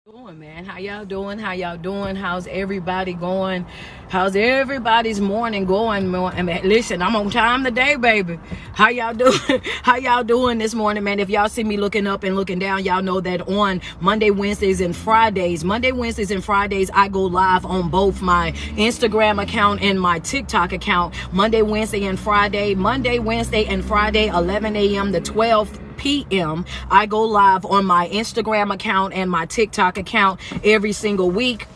Doing, man? How y'all doing? How y'all doing? How's everybody going? How's everybody's morning going? I mean, listen, I'm on time today, baby. How y'all doing? How y'all doing this morning, man? If y'all see me looking up and looking down, y'all know that on Monday, Wednesdays, and Fridays, I go live on both my Instagram account and my TikTok account. Monday, Wednesday, and Friday. Monday, Wednesday, and Friday, 11 a.m. to 12 p.m. I go live on my Instagram account and my TikTok account every single week.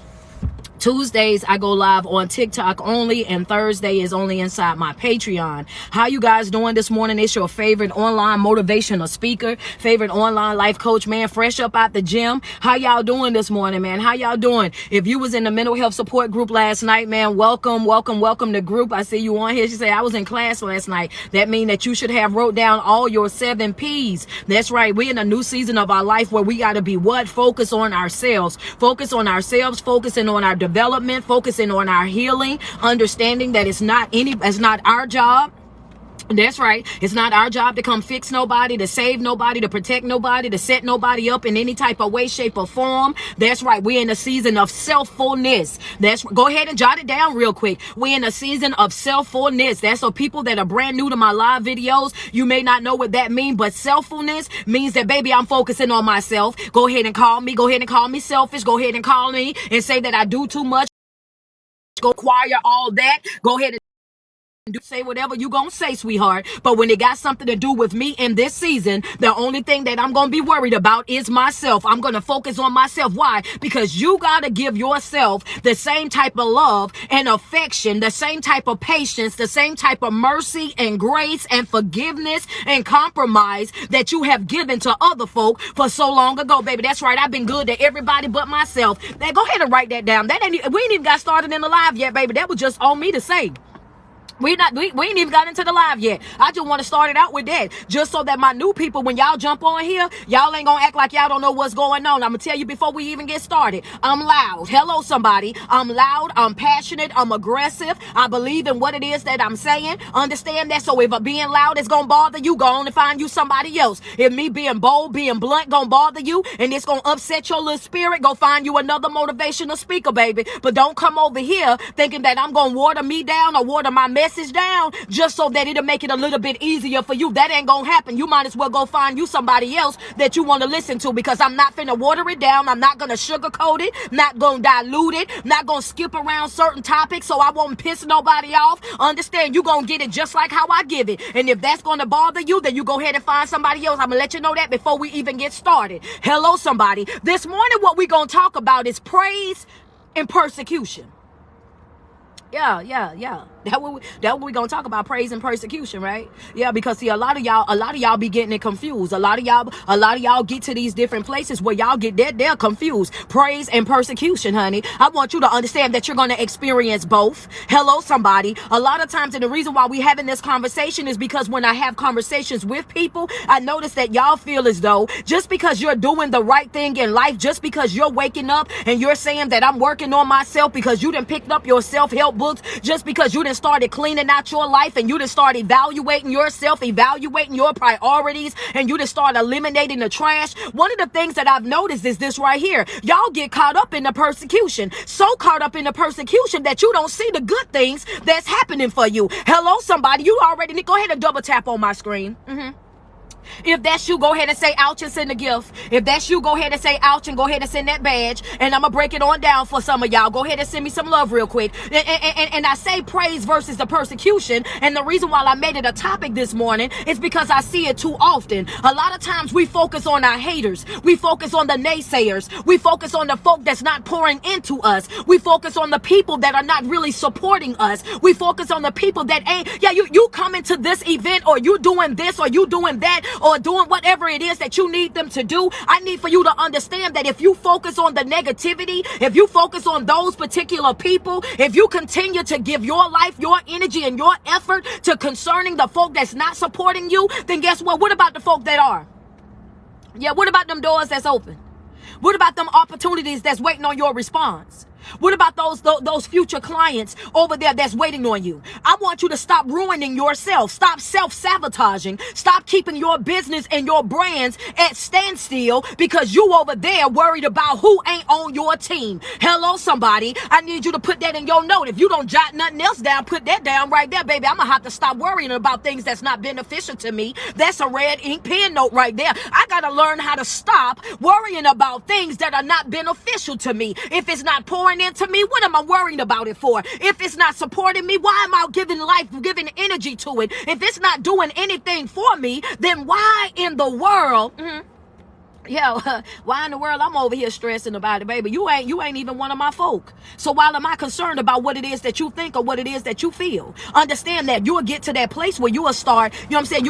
Tuesdays, I go live on TikTok only, and Thursday is only inside my Patreon. How you guys doing this morning? It's your favorite online motivational speaker, favorite online life coach, man, fresh up out the gym. How y'all doing this morning, man? How y'all doing? If you was in the mental health support group last night, man, welcome to group. I see you on here. She said, I was in class last night. That means that you should have wrote down all your 7 P's. That's right. We're in a new season of our life where we got to be what? Focus on ourselves. Focusing on our development, focusing on our healing, understanding that it's not our job. That's right. It's not our job to come fix nobody, to save nobody, to protect nobody, to set nobody up in any type of way, shape, or form. That's right. We're in a season of self-fulness. Go ahead and jot it down real quick. We're in a season of self-fulness. That's for people that are brand new to my live videos. You may not know what that means, but self-fulness means that, baby, I'm focusing on myself. Go ahead and call me selfish. Go ahead and call me and say that I do too much. Go acquire all that. Go ahead and say whatever you gonna say, sweetheart. But when it got something to do with me in this season, the only thing that I'm gonna be worried about is myself. I'm gonna focus on myself. Why? Because you gotta give yourself the same type of love and affection, the same type of patience, the same type of mercy and grace and forgiveness and compromise that you have given to other folk for so long ago, baby. That's right. I've been good to everybody but myself. Now go ahead and write that down. We ain't even got started in the live yet, baby. That was just on me to say. We ain't even got into the live yet. I just want to start it out with that. Just so that my new people, when y'all jump on here, y'all ain't gonna act like y'all don't know what's going on. I'm gonna tell you before we even get started. I'm loud. Hello, somebody. I'm loud. I'm passionate. I'm aggressive. I believe in what it is that I'm saying. Understand that. So if being loud is gonna bother you, go on and find you somebody else. If me being bold, being blunt gonna bother you, and it's gonna upset your little spirit, go find you another motivational speaker, baby. But don't come over here thinking that I'm gonna water me down or water my message down just so that it'll make it a little bit easier for you. That ain't gonna happen. You might as well go find you somebody else that you want to listen to, because I'm not finna water it down. I'm not gonna sugarcoat it, not gonna dilute it, not gonna skip around certain topics so I won't piss nobody off. Understand, you gonna get it just like how I give it. And if that's gonna bother you, then you go ahead and find somebody else. I'm gonna let you know that before we even get started. Hello, somebody. This morning what we gonna talk about is praise and persecution. Yeah. That what we gonna talk about, praise and persecution, right? Yeah, because see, a lot of y'all be getting it confused. A lot of y'all get to these different places where y'all get they're confused. Praise and persecution, honey. I want you to understand that you're gonna experience both. Hello, somebody. A lot of times, and the reason why we having this conversation is because when I have conversations with people, I notice that y'all feel as though just because you're doing the right thing in life, just because you're waking up and you're saying that I'm working on myself, because you done picked up your self-help books, just because you done started cleaning out your life and you done started evaluating yourself, evaluating your priorities, and you done started eliminating the trash. One of the things that I've noticed is this right here. Y'all get caught up in the persecution. So caught up in the persecution that you don't see the good things that's happening for you. Hello, somebody. You already go ahead and double tap on my screen. If that's you, go ahead and say ouch and send a gift. If that's you, go ahead and say ouch and go ahead and send that badge. And I'm going to break it on down for some of y'all. Go ahead and send me some love real quick. And I say praise versus the persecution. And the reason why I made it a topic this morning is because I see it too often. A lot of times we focus on our haters. We focus on the naysayers. We focus on the folk that's not pouring into us. We focus on the people that are not really supporting us. We focus on the people that ain't, you coming to this event, or you doing this, or you doing that, or doing whatever it is that you need them to do. I need for you to understand that if you focus on the negativity, if you focus on those particular people, if you continue to give your life, your energy, and your effort to concerning the folk that's not supporting you, then guess what? What about the folk that are? Yeah, what about them doors that's open? What about them opportunities that's waiting on your response? What about those future clients over there that's waiting on you? I want you to stop ruining yourself. Stop self-sabotaging. Stop keeping your business and your brands at standstill because you over there worried about who ain't on your team. Hello, somebody. I need you to put that in your note. If you don't jot nothing else down, put that down right there, baby. I'm gonna have to stop worrying about things that's not beneficial to me. That's a red ink pen note right there. I gotta learn how to stop worrying about things that are not beneficial to me. If it's not pouring into me, what am I worrying about it for? If it's not supporting me, why am I giving life, giving energy to it? If it's not doing anything for me, then why in the world? Why in the world I'm over here stressing about it, baby? You ain't even one of my folk. So why am I concerned about what it is that you think or what it is that you feel? Understand that you'll get to that place where you'll start, you know what I'm saying?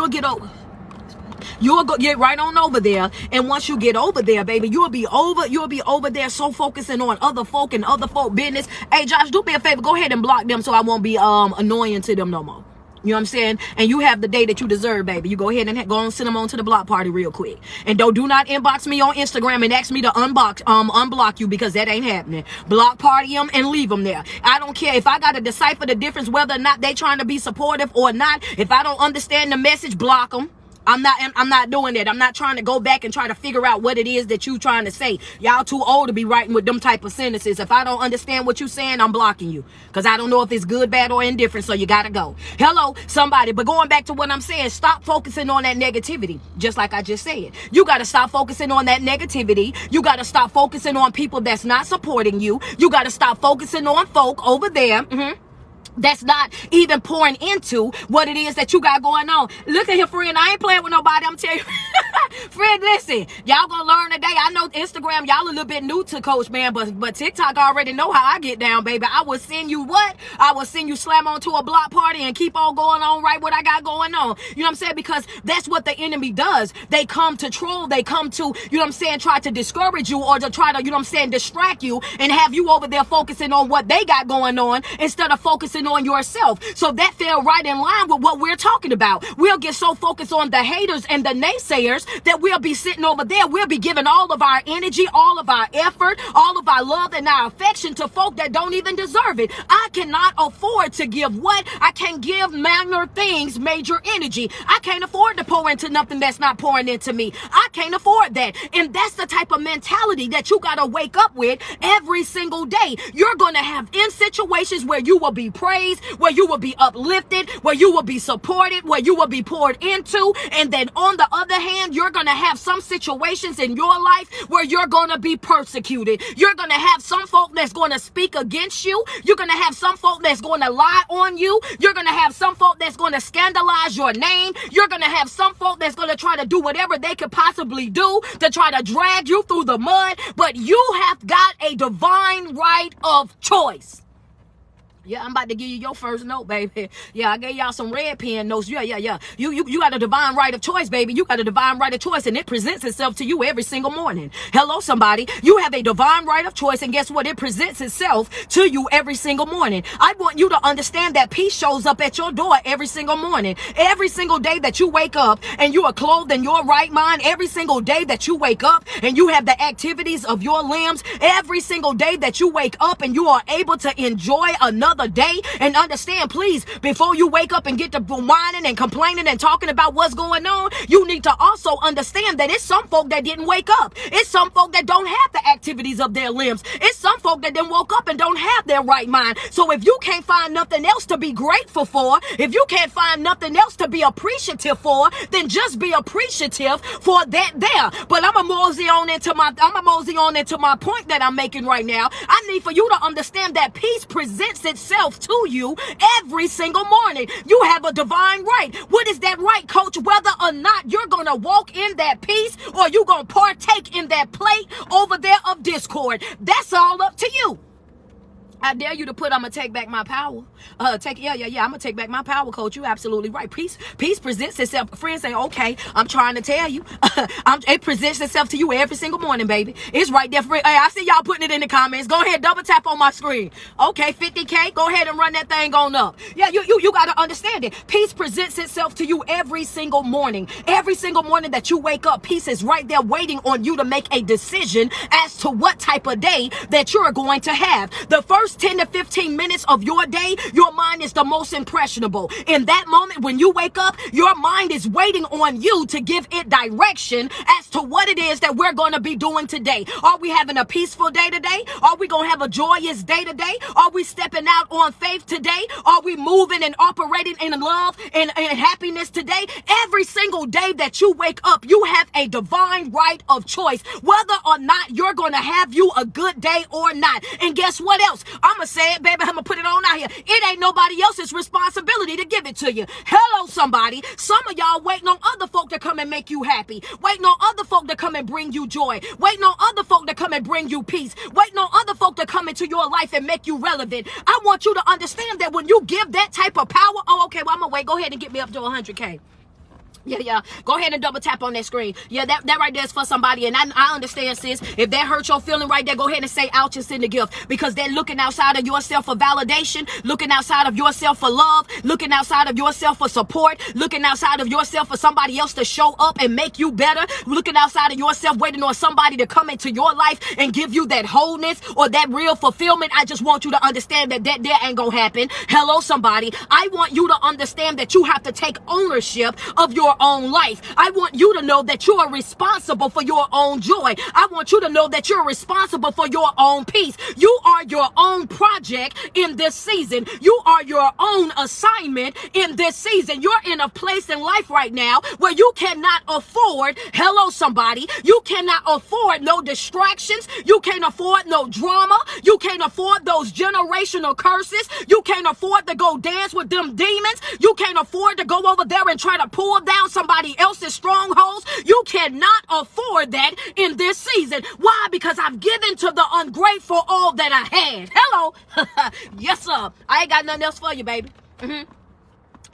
You'll get right on over there, and once you get over there, baby, you'll be over there so focusing on other folk and other folk business. Hey, Josh, do me a favor, go ahead and block them so I won't be annoying to them no more. You know what I'm saying? And you have the day that you deserve, baby. You go ahead and go and send them on to the block party real quick. And do not inbox me on Instagram and ask me to unblock you, because that ain't happening. Block party them and leave them there. I don't care if I got to decipher the difference whether or not they trying to be supportive or not. If I don't understand the message, block them. I'm not doing that. I'm not trying to go back and try to figure out what it is that you trying to say. Y'all too old to be writing with them type of sentences. If I don't understand what you saying, I'm blocking you. Because I don't know if it's good, bad, or indifferent, so you got to go. Hello, somebody. But going back to what I'm saying, stop focusing on that negativity. Just like I just said. You got to stop focusing on that negativity. You got to stop focusing on people that's not supporting you. You got to stop focusing on folk over there. That's not even pouring into what it is that you got going on. Look at here, friend. I ain't playing with nobody. I'm telling you. Friend, listen. Y'all gonna learn today. I know Instagram, y'all a little bit new to Coach, man, but TikTok already know how I get down, baby. I will send you what? I will send you slam onto a block party and keep on going on right what I got going on. You know what I'm saying? Because that's what the enemy does. They come to troll. They come to, you know what I'm saying, try to discourage you or to try to, you know what I'm saying, distract you and have you over there focusing on what they got going on instead of focusing on yourself. So that fell right in line with what we're talking about. We'll get so focused on the haters and the naysayers that we'll be sitting over there. We'll be giving all of our energy, all of our effort, all of our love and our affection to folk that don't even deserve it. I cannot afford to give what? I can't give minor things major energy. I can't afford to pour into nothing that's not pouring into me. I can't afford that. And that's the type of mentality that you got to wake up with every single day. You're going to have in situations where you will be praised, where you will be uplifted, where you will be supported, where you will be poured into. And then on the other hand, you're going to have some situations in your life where you're going to be persecuted. You're going to have some folk that's going to speak against you. You're going to have some folk that's going to lie on you. You're going to have some folk that's going to scandalize your name. You're going to have some folk that's going to try to do whatever they could possibly do to try to drag you through the mud. But you have got a divine right of choice. Yeah, I'm about to give you your first note, baby. Yeah, I gave y'all some red pen notes. Yeah. You got a divine right of choice, baby. You got a divine right of choice, and it presents itself to you every single morning. Hello, somebody. You have a divine right of choice, and guess what? It presents itself to you every single morning. I want you to understand that peace shows up at your door every single morning. Every single day that you wake up and you are clothed in your right mind, every single day that you wake up and you have the activities of your limbs, every single day that you wake up and you are able to enjoy another day. And understand, please, before you wake up and get to whining and complaining and talking about what's going on, you need to also understand that it's some folk that didn't wake up. It's some folk that don't have the activities of their limbs. It's some folk that didn't woke up and don't have their right mind. So if you can't find nothing else to be grateful for, if you can't find nothing else to be appreciative for, then just be appreciative for that there. But I'm gonna mosey on into my point that I'm making right now. I need for you to understand that peace presents itself to you every single morning. You have a divine right. What is that right, coach? Whether or not you're going to walk in that peace or you're going to partake in that plate over there of discord. That's all up to you. I dare you to put, I'm gonna take back my power. I'm gonna take back my power, coach. You absolutely right. Peace presents itself. Friends say, okay, I'm trying to tell you. It presents itself to you every single morning, baby. It's right there. Hey, I see y'all putting it in the comments. Go ahead, double tap on my screen. Okay, 50K. Go ahead and run that thing on up. Yeah, you gotta understand it. Peace presents itself to you every single morning. Every single morning that you wake up, peace is right there waiting on you to make a decision as to what type of day that you're going to have. The first 10 to 15 minutes of your day, your mind is the most impressionable. In that moment, when you wake up, your mind is waiting on you to give it direction as to what it is that we're going to be doing today. Are we having a peaceful day today? Are we going to have a joyous day today? Are we stepping out on faith today? Are we moving and operating in love and happiness today? Every single day that you wake up, you have a divine right of choice, whether or not you're going to have you a good day or not. And guess what else? I'm going to say it, baby. I'm going to put it on out here. It ain't nobody else's responsibility to give it to you. Hello, somebody. Some of y'all waiting on other folk to come and make you happy. Waiting on other folk to come and bring you joy. Waiting on other folk to come and bring you peace. Waiting on other folk to come into your life and make you relevant. I want you to understand that when you give that type of power, okay, well, I'm going to wait. Go ahead and get me up to 100K. Yeah. Go ahead and double tap on that screen. Yeah, that right there is for somebody. And I understand, sis. If that hurt your feeling right there, go ahead and say ouch and send a gift. Because they're looking outside of yourself for validation, looking outside of yourself for love, looking outside of yourself for support, looking outside of yourself for somebody else to show up and make you better, looking outside of yourself, waiting on somebody to come into your life and give you that wholeness or that real fulfillment. I just want you to understand that there ain't gonna happen. Hello, somebody. I want you to understand that you have to take ownership of your own life. I want you to know that you are responsible for your own joy. I want you to know that you're responsible for your own peace. You are your own project in this season. You are your own assignment in this season. You're in a place in life right now where you cannot afford, hello somebody, you cannot afford no distractions. You can't afford no drama. You can't afford those generational curses. You can't afford to go dance with them demons. You can't afford to go over there and try to pull down somebody else's strongholds. You cannot afford that in this season. Why? Because I've given to the ungrateful all that I had. Hello. Yes, sir. I ain't got nothing else for you, baby.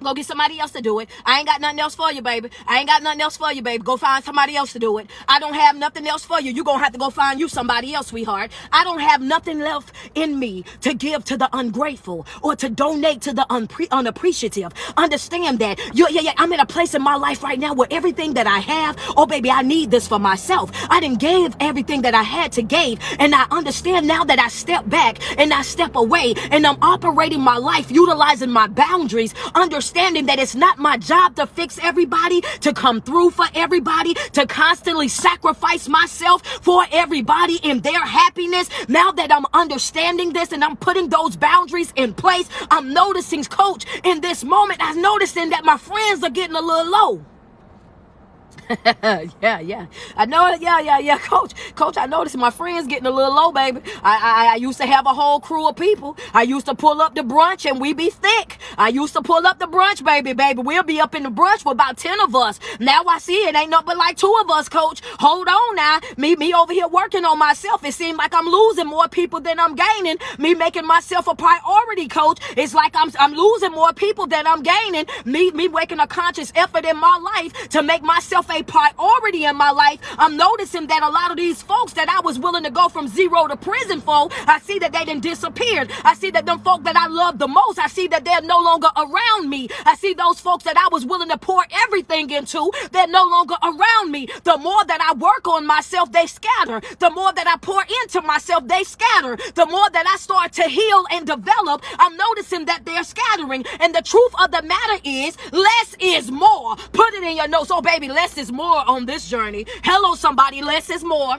Go get somebody else to do it. I ain't got nothing else for you, baby. I ain't got nothing else for you, baby. Go find somebody else to do it. I don't have nothing else for you. You're going to have to go find you somebody else, sweetheart. I don't have nothing left in me to give to the ungrateful or to donate to the unappreciative. Understand that. I'm in a place in my life right now where everything that I have, oh, baby, I need this for myself. I didn't give everything that I had to give. And I understand now that I step back and I step away and I'm operating my life, utilizing my boundaries, understanding that it's not my job to fix everybody, to come through for everybody, to constantly sacrifice myself for everybody in their happiness. Now that I'm understanding this and I'm putting those boundaries in place, I'm noticing, coach, in this moment, I'm noticing that my friends are getting a little low. Yeah. I know it. Yeah. Coach, I noticed my friends getting a little low, baby. I used to have a whole crew of people. I used to pull up the brunch and we be thick. I used to pull up the brunch, baby. We'll be up in the brunch with about 10 of us. Now I see it ain't nothing but like 2 of us, coach. Hold on now. Me over here working on myself. It seems like I'm losing more people than I'm gaining. Me making myself a priority, coach. It's like I'm losing more people than I'm gaining. Me making a conscious effort in my life to make myself a priority in my life. I'm noticing that a lot of these folks that I was willing to go from 0 to prison for, I see that they done disappeared. I see that them folk that I love the most, I see that they're no longer around me. I see those folks that I was willing to pour everything into, they're no longer around me. The more that I work on myself, they scatter. The more that I pour into myself, they scatter. The more that I start to heal and develop, I'm noticing that they're scattering. And the truth of the matter is, less is more. Put it in your notes. Oh, baby, less is more on this journey. Hello, somebody. Less is more.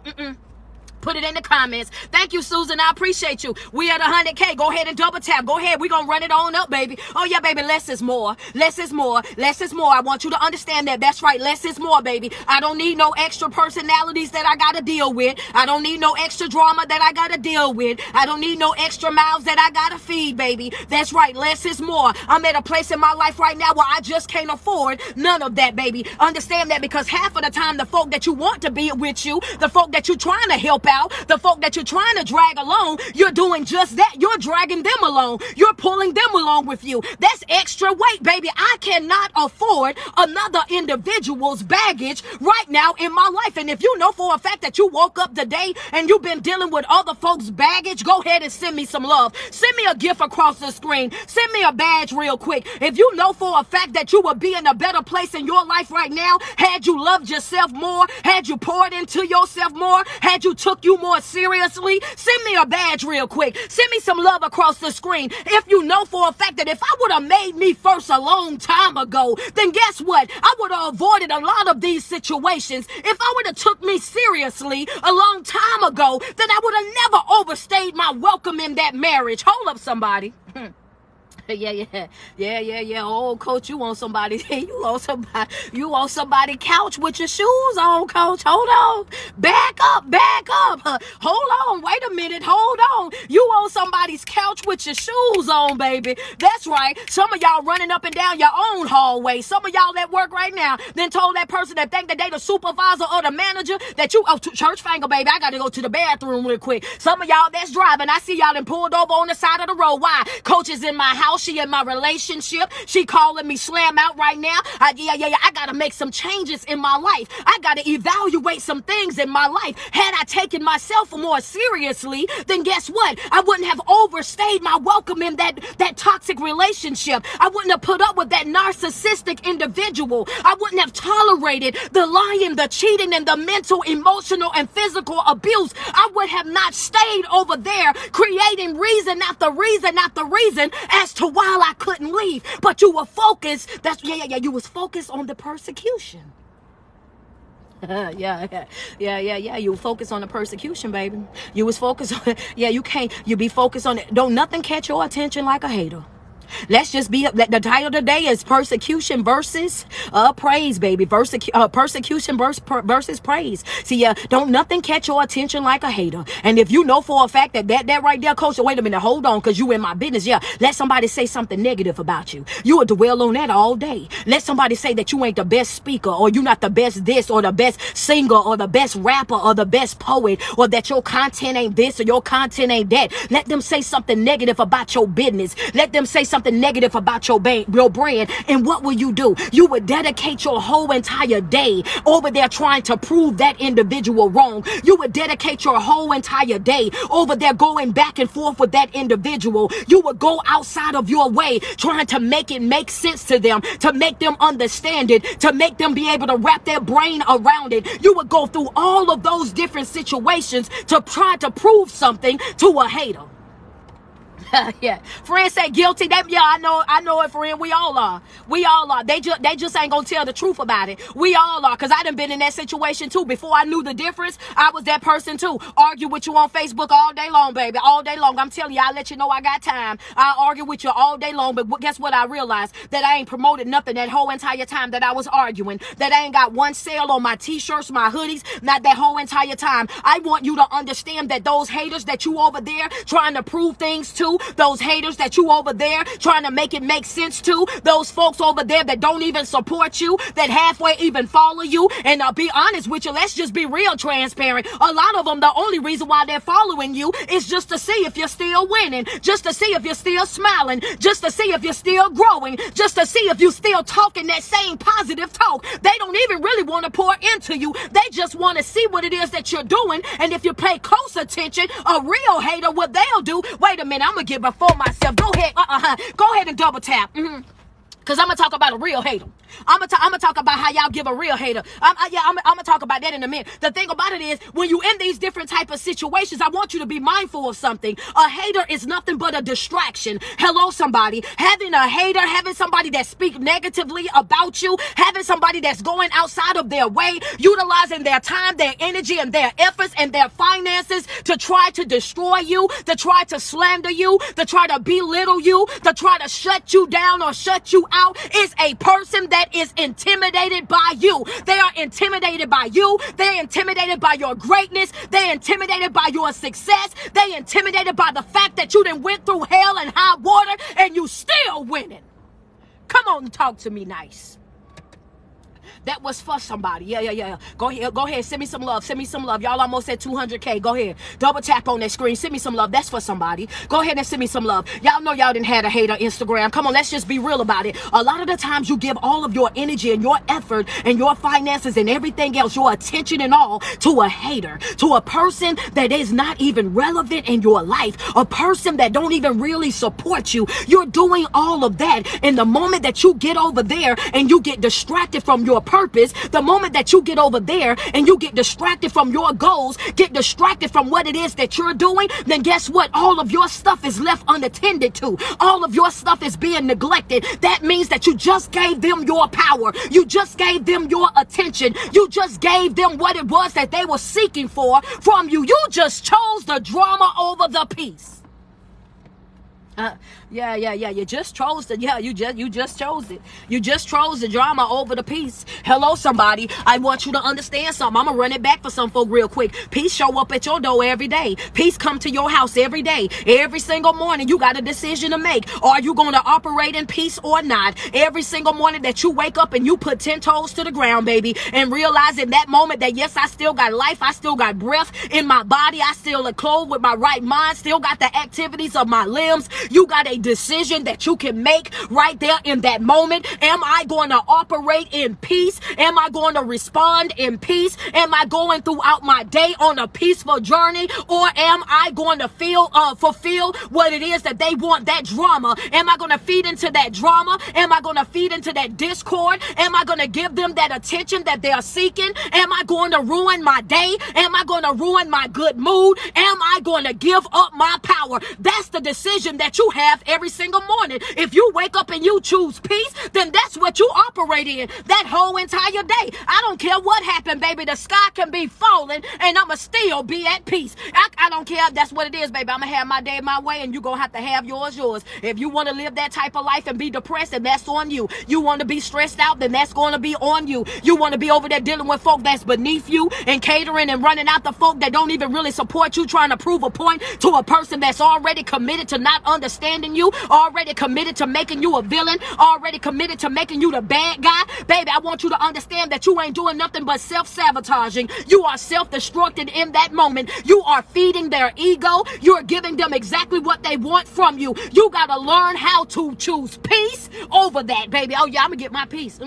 Put it in the comments. Thank you, Susan. I appreciate you. We at 100K. Go ahead and double tap. Go ahead. We're going to run it on up, baby. Oh, yeah, baby. Less is more. Less is more. Less is more. I want you to understand that. That's right. Less is more, baby. I don't need no extra personalities that I got to deal with. I don't need no extra drama that I got to deal with. I don't need no extra mouths that I got to feed, baby. That's right. Less is more. I'm at a place in my life right now where I just can't afford none of that, baby. Understand that, because half of the time, the folk that you want to be with you, the folk that you're trying to help out, out, the folk that you're trying to drag along, you're doing just that. You're dragging them along. You're pulling them along with you. That's extra weight, baby. I cannot afford another individual's baggage right now in my life. And if you know for a fact that you woke up today and you've been dealing with other folks' baggage, go ahead and send me some love. Send me a gift across the screen. Send me a badge real quick. If you know for a fact that you would be in a better place in your life right now, had you loved yourself more, had you poured into yourself more, had you took you more seriously, send me a badge real quick. Send me some love across the screen. If you know for a fact that if I would have made me first a long time ago, then guess what? I would have avoided a lot of these situations. If I would have took me seriously a long time ago, then I would have never overstayed my welcome in that marriage. Hold up, somebody. Yeah. Oh, coach, you want somebody couch with your shoes on, coach. Hold on. Back up. Hold on. Wait a minute. Hold on. You on somebody's couch with your shoes on, baby. That's right. Some of y'all running up and down your own hallway. Some of y'all at work right now then told that person that think that they the supervisor or the manager that you, church finger, baby, I got to go to the bathroom real quick. Some of y'all that's driving, I see y'all then pulled over on the side of the road. Why? Coach is in my house. She in my relationship. She calling me slam out right now. I got to make some changes in my life. I got to evaluate some things in my life. Had I taken myself more seriously, then guess what? I wouldn't have overstayed my welcome in that toxic relationship. I wouldn't have put up with that narcissistic individual. I wouldn't have tolerated the lying, the cheating, and the mental, emotional, and physical abuse. I would have not stayed over there creating reason after reason after reason as to why I couldn't leave. But you were focused. You was focused on the persecution. Yeah. You were focused on the persecution, baby. You was focused on, you be focused on it. Don't nothing catch your attention like a hater. Let's just be, the title today is persecution versus praise, baby. Persecution versus praise. See, don't nothing catch your attention like a hater. And if you know for a fact that right there, coach, wait a minute, hold on, because you in my business. Yeah, let somebody say something negative about you. You would dwell on that all day. Let somebody say that you ain't the best speaker, or you not the best this, or the best singer, or the best rapper, or the best poet, or that your content ain't this, or your content ain't that. Let them say something negative about your business. Let them say something negative about your brand, and what will you do? You would dedicate your whole entire day over there trying to prove that individual wrong. You would dedicate your whole entire day over there going back and forth with that individual. You would go outside of your way trying to make it make sense to them, to make them understand it, to make them be able to wrap their brain around it. You would go through all of those different situations to try to prove something to a hater. Yeah, friends say guilty. I know it, friend. We all are. They just ain't gonna tell the truth about it. We all are, because I done been in that situation too. Before I knew the difference, I was that person too. Argue with you on Facebook all day long, baby, all day long. I'm telling you, I'll let you know I got time. I argue with you all day long, but guess what? I realized that I ain't promoted nothing that whole entire time that I was arguing. That I ain't got one sale on my t-shirts, my hoodies, not that whole entire time. I want you to understand that those haters that you over there trying to prove things to, those haters that you over there trying to make it make sense to, those folks over there that don't even support you, that halfway even follow you, and I'll be honest with you, let's just be real transparent. A lot of them, the only reason why they're following you is just to see if you're still winning, just to see if you're still smiling, just to see if you're still growing, just to see if you're still talking that same positive talk. They don't even really want to pour into you. They just want to see what it is that you're doing. And if you pay close attention, a real hater, what they'll do, wait a minute, I'm gonna get before myself. Go ahead and double tap. Because I'm going to talk about a real hater. I'm gonna talk about how y'all give a real hater. I'm gonna talk about that in a minute. The thing about it is, when you in these different type of situations, I want you to be mindful of something. A hater is nothing but a distraction. Hello, somebody. Having a hater, having somebody that speak negatively about you, having somebody that's going outside of their way, utilizing their time, their energy, and their efforts and their finances to try to destroy you, to try to slander you, to try to belittle you, to try to shut you down or shut you out, is a person that is intimidated by you. They are intimidated by you. They're intimidated by your greatness. They're intimidated by your success. They're intimidated by the fact that you done went through hell and high water and you still winning. Come on and talk to me nice. That was for somebody. Yeah. Go ahead. Send me some love. Y'all almost at 200K. Go ahead. Double tap on that screen. Send me some love. That's for somebody. Go ahead and send me some love. Y'all know y'all didn't have a hate on Instagram. Come on, let's just be real about it. A lot of the times you give all of your energy and your effort and your finances and everything else, your attention and all, to a hater, to a person that is not even relevant in your life, a person that don't even really support you. You're doing all of that. And the moment that you get over there and you get distracted from your purpose, the moment that you get over there and you get distracted from your goals, get distracted from what it is that you're doing, then guess what? All of your stuff is left unattended to. All of your stuff is being neglected. That means that you just gave them your power. You just gave them your attention. You just gave them what it was that they were seeking for from you. You just chose the drama over the peace. You just chose the, you just chose it. You just chose the drama over the peace. Hello, somebody. I want you to understand something. I'm gonna run it back for some folk real quick. Peace show up at your door every day. Peace come to your house every day. Every single morning, you got a decision to make. Are you gonna operate in peace or not? Every single morning that you wake up and you put 10 toes to the ground, baby, and realize in that moment that yes, I still got life, I still got breath in my body, I still am clothed with my right mind, still got the activities of my limbs. You got a decision that you can make right there in that moment. Am I going to operate in peace? Am I going to respond in peace? Am I going throughout my day on a peaceful journey? Or am I going to fulfill what it is that they want, that drama? Am I going to feed into that drama? Am I going to feed into that discord? Am I going to give them that attention that they are seeking? Am I going to ruin my day? Am I going to ruin my good mood? Am I going to give up my power? That's the decision that you have every single morning. If you wake up and you choose peace, then that's what you operate in that whole entire day. I don't care what happened, baby. The sky can be falling and I'ma still be at peace. I don't care. That's what it is, baby. I'ma have my day my way and you gonna have to have yours. If you want to live that type of life and be depressed, then that's on you. You want to be stressed out, then that's going to be on you. You want to be over there dealing with folk that's beneath you and catering and running out the folk that don't even really support you, trying to prove a point to a person that's already committed to not understanding you, already committed to making you a villain, already committed to making you the bad guy. Baby, I want you to understand that you ain't doing nothing but self-sabotaging. You are self-destructing in that moment. You are feeding their ego. You're giving them exactly what they want from you. You got to learn how to choose peace over that, baby. Oh yeah, I'm gonna get my peace.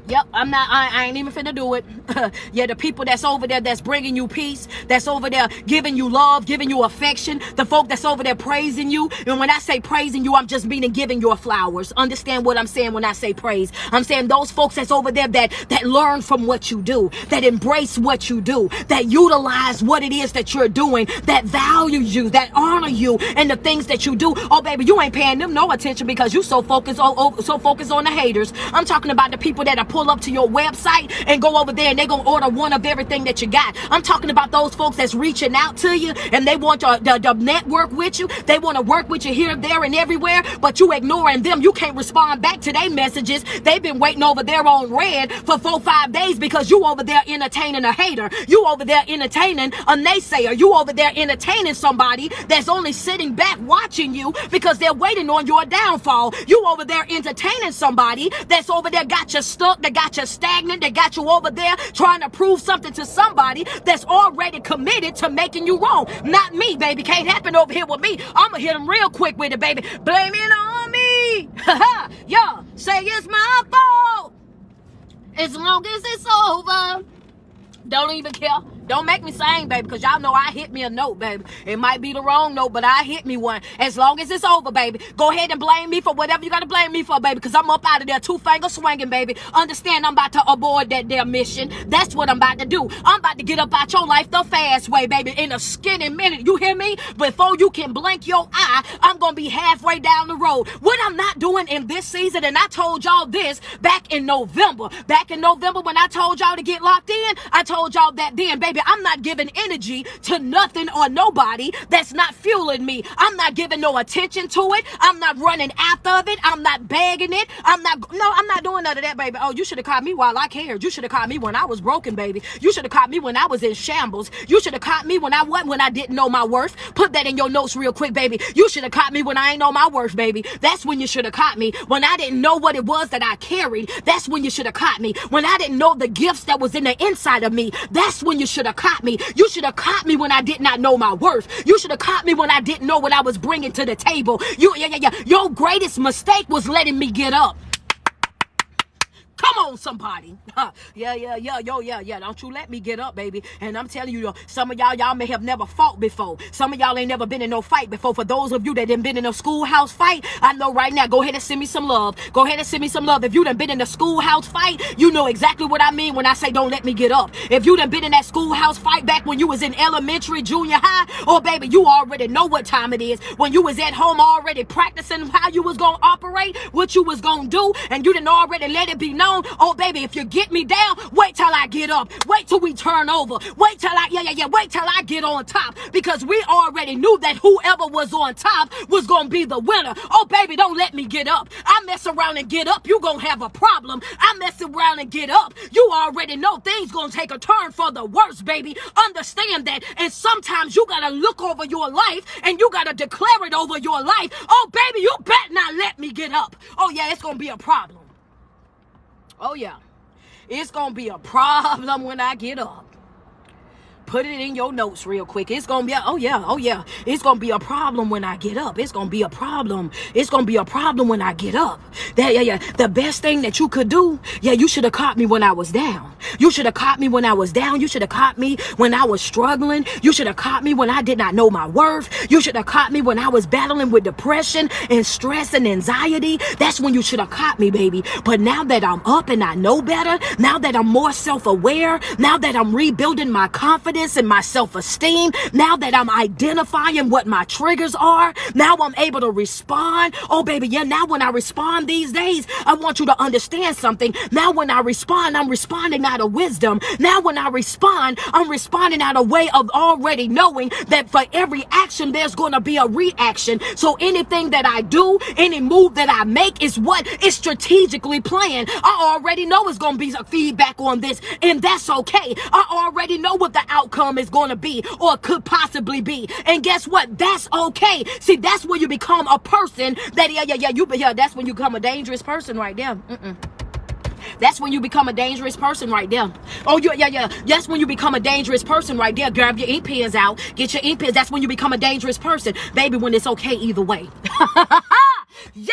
Yep, I ain't even finna do it. Yeah, the people that's over there that's bringing you peace, that's over there giving you love, giving you affection, the folk that's over there praising you. And when I say praising you, I'm just meaning giving your flowers. Understand what I'm saying when I say praise. I'm saying those folks that's over there that learn from what you do, that embrace what you do, that utilize what it is that you're doing, that value you, that honor you, and the things that you do. Oh, baby, you ain't paying them no attention because you so focused on the haters. I'm talking about the people that are pull up to your website and go over there and they gonna order one of everything that you got. I'm talking about those folks that's reaching out to you and they want to network with you. They want to work with you here, there, and everywhere, but you ignoring them. You can't respond back to their messages. They've been waiting over there on red for 4-5 days because you over there entertaining a hater. You over there entertaining a naysayer. You over there entertaining somebody that's only sitting back watching you because they're waiting on your downfall. You over there entertaining somebody that's over there got you stuck, that got you stagnant, that got you over there trying to prove something to somebody that's already committed to making you wrong. Not me, baby. Can't happen over here with me. I'm gonna hit them real quick with it, baby. Blame it on me. Yeah, say it's my fault. As long as it's over. Don't even care. Don't make me sing, baby, because y'all know I hit me a note, baby. It might be the wrong note, but I hit me one. As long as it's over, baby. Go ahead and blame me for whatever you got to blame me for, baby, because I'm up out of there 2 fingers swinging, baby. Understand I'm about to abort that their mission. That's what I'm about to do. I'm about to get up out your life the fast way, baby, in a skinny minute. You hear me? Before you can blink your eye, I'm going to be halfway down the road. What I'm not doing in this season, and I told y'all this back in November. Back in November when I told y'all to get locked in, I told y'all that then, baby, baby, I'm not giving energy to nothing or nobody that's not fueling me. I'm not giving no attention to it. I'm not running after it. I'm not begging it. I'm not doing none of that, baby. Oh, you should have caught me while I cared. You should have caught me when I was broken, baby. You should have caught me when I was in shambles. You should have caught me when I didn't know my worth. Put that in your notes real quick, baby. You should have caught me when I ain't know my worth, baby. That's when you should have caught me. When I didn't know what it was that I carried, that's when you should have caught me. When I didn't know the gifts that was in the inside of me, that's when you should have caught me. You should have caught me when I did not know my worth. You should have caught me when I didn't know what I was bringing to the table. Your greatest mistake was letting me get up. Come on, somebody. Yeah. Don't you let me get up, baby. And I'm telling you, some of y'all may have never fought before. Some of y'all ain't never been in no fight before. For those of you that done been in a schoolhouse fight, I know right now, go ahead and send me some love. Go ahead and send me some love. If you done been in a schoolhouse fight, you know exactly what I mean when I say don't let me get up. If you done been in that schoolhouse fight back when you was in elementary, junior high, oh, baby, you already know what time it is. When you was at home already practicing how you was going to operate, what you was going to do, and you done already let it be known. Oh, baby, if you get me down, wait till I get up. Wait till we turn over. Wait till I get on top. Because we already knew that whoever was on top was going to be the winner. Oh, baby, don't let me get up. I mess around and get up, you going to have a problem. I mess around and get up, you already know things going to take a turn for the worse, baby. Understand that. And sometimes you got to look over your life and you got to declare it over your life. Oh, baby, you better not let me get up. Oh, yeah, it's going to be a problem. Oh, yeah. It's going to be a problem when I get up. Put it in your notes real quick. It's going to be, oh yeah. It's going to be a problem when I get up. It's going to be a problem. It's going to be a problem when I get up. The best thing that you could do, you should have caught me when I was down. You should have caught me when I was down. You should have caught me when I was struggling. You should have caught me when I did not know my worth. You should have caught me when I was battling with depression and stress and anxiety. That's when you should have caught me, baby. But now that I'm up and I know better, now that I'm more self-aware, now that I'm rebuilding my confidence and my self-esteem, now that I'm identifying what my triggers are, now I'm able to respond. Oh, baby, now when I respond these days, I want you to understand something. Now when I respond, I'm responding out of wisdom. Now when I respond, I'm responding out of way of already knowing that for every action, there's going to be a reaction. So anything that I do, any move that I make is what is strategically planned. I already know it's going to be a feedback on this, and that's okay. I already know what the outcome is going to be or could possibly be. And guess what? That's okay. See, that's when you become a person that, that's when you become a dangerous person right there. That's when you become a dangerous person right there. Oh, that's when you become a dangerous person right there. Grab your ink pens out. Get your ink pens. That's when you become a dangerous person. Baby, when it's okay either way. Yeah,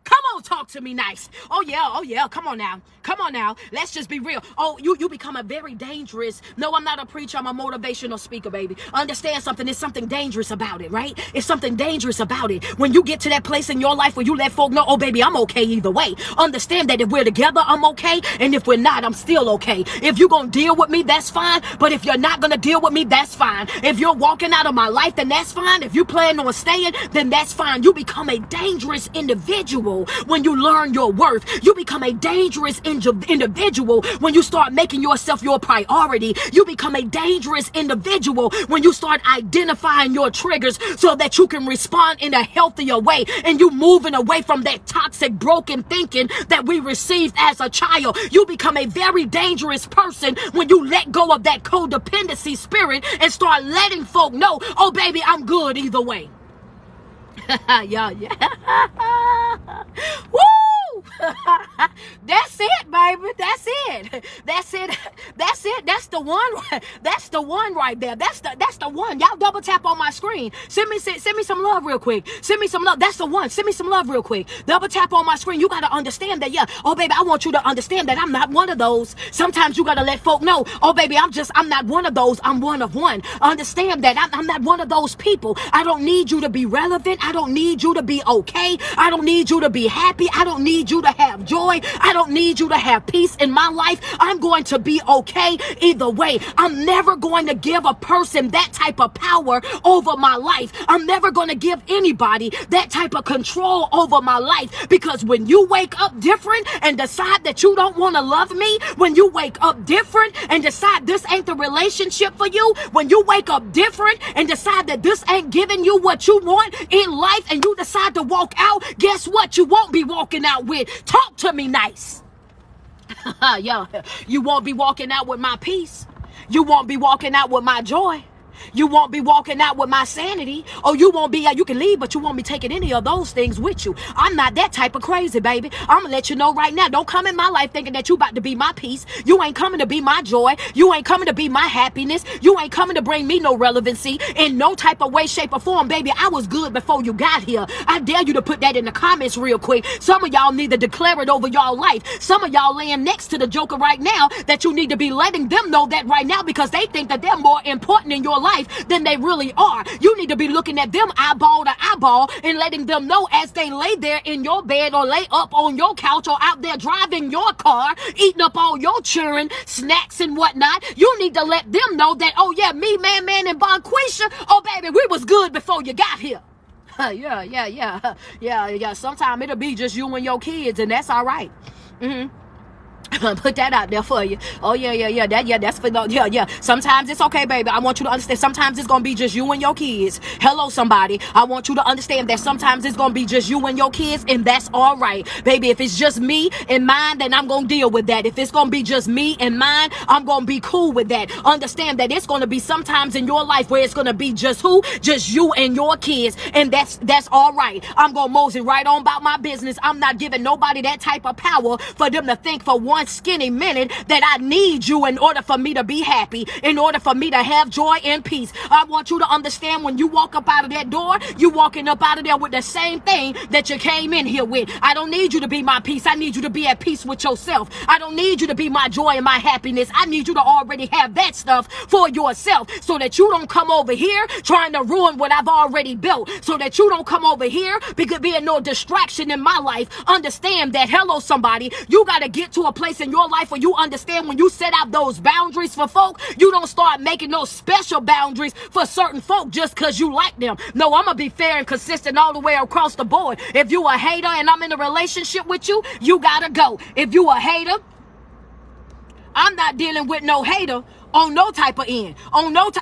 come on, talk to me nice. Oh yeah, come on now. Let's just be real. Oh, you become a very dangerous. No, I'm not a preacher, I'm a motivational speaker, baby. Understand something, there's something dangerous about it, right? It's something dangerous about it. When you get to that place in your life where you let folk know, oh baby, I'm okay either way. Understand that if we're together, I'm okay, and if we're not, I'm still okay. If you're gonna deal with me, that's fine, but if you're not gonna deal with me, that's fine. If you're walking out of my life, then that's fine. If you plan on staying, then that's fine. You become a dangerous individual when you learn your worth. You become a dangerous individual when you start making yourself your priority. You become a dangerous individual when you start identifying your triggers so that you can respond in a healthier way, and you moving away from that toxic, broken thinking that we received as a child. You become a very dangerous person when you let go of that codependency spirit and start letting folk know, oh baby, I'm good either way. Yeah. Woo! That's it, baby. That's it. That's the one. That's the one right there. That's the one. Y'all double tap on my screen. Send me some love real quick. Send me some love. That's the one. Send me some love real quick. Double tap on my screen. You gotta understand that. Yeah. Oh baby, I want you to understand that I'm not one of those. Sometimes you gotta let folk know. Oh baby, I'm not one of those. I'm one of one. Understand that I'm not one of those people. I don't need you to be relevant. I don't need you to be okay. I don't need you to be happy. I don't need you to have joy. I don't need you to have peace in my life. I'm going to be okay either way. I'm never going to give a person that type of power over my life. I'm never going to give anybody that type of control over my life, because when you wake up different and decide that you don't want to love me, when you wake up different and decide this ain't the relationship for you, when you wake up different and decide that this ain't giving you what you want in life, and you decide to walk out, guess what? You won't be walking out with, talk to me nice. Yo, you won't be walking out with my peace. You won't be walking out with my joy. You won't be walking out with my sanity. Or you won't be, you can leave, but you won't be taking any of those things with you. I'm not that type of crazy, baby. I'm gonna let you know right now. Don't come in my life thinking that you about to be my peace. You ain't coming to be my joy. You ain't coming to be my happiness. You ain't coming to bring me no relevancy in no type of way, shape, or form, baby. I was good before you got here. I dare you to put that in the comments real quick. Some of y'all need to declare it over y'all life. Some of y'all laying next to the joker right now that you need to be letting them know that right now, because they think that they're more important in your life than they really are. You need to be looking at them eyeball to eyeball and letting them know, as they lay there in your bed or lay up on your couch or out there driving your car, eating up all your children, snacks and whatnot. You need to let them know that, oh yeah, me, man, and Bonquisha, oh baby, we was good before you got here. Yeah. Sometimes it'll be just you and your kids, and that's all right. Put that out there for you. Oh yeah. That's for yeah. Sometimes it's okay, baby. I want you to understand. Sometimes it's gonna be just you and your kids. Hello, somebody. I want you to understand that sometimes it's gonna be just you and your kids, and that's all right, baby. If it's just me and mine, then I'm gonna deal with that. If it's gonna be just me and mine, I'm gonna be cool with that. Understand that it's gonna be sometimes in your life where it's gonna be just who, just you and your kids, and that's all right. I'm gonna mosey right on about my business. I'm not giving nobody that type of power for them to think for one skinny minute that I need you in order for me to be happy, in order for me to have joy and peace. I want you to understand, when you walk up out of that door, you walking up out of there with the same thing that you came in here with. I don't need you to be my peace. I need you to be at peace with yourself. I don't need you to be my joy and my happiness. I need you to already have that stuff for yourself, so that you don't come over here trying to ruin what I've already built, so that you don't come over here because being no distraction in my life. Understand that, hello, somebody, you got to get to a place in your life where you understand, when you set out those boundaries for folk, you don't start making those special boundaries for certain folk just because you like them. No, I'm gonna be fair and consistent all the way across the board. If you a hater and I'm in a relationship with you, you gotta go. If you a hater, I'm not dealing with no hater on no type of end,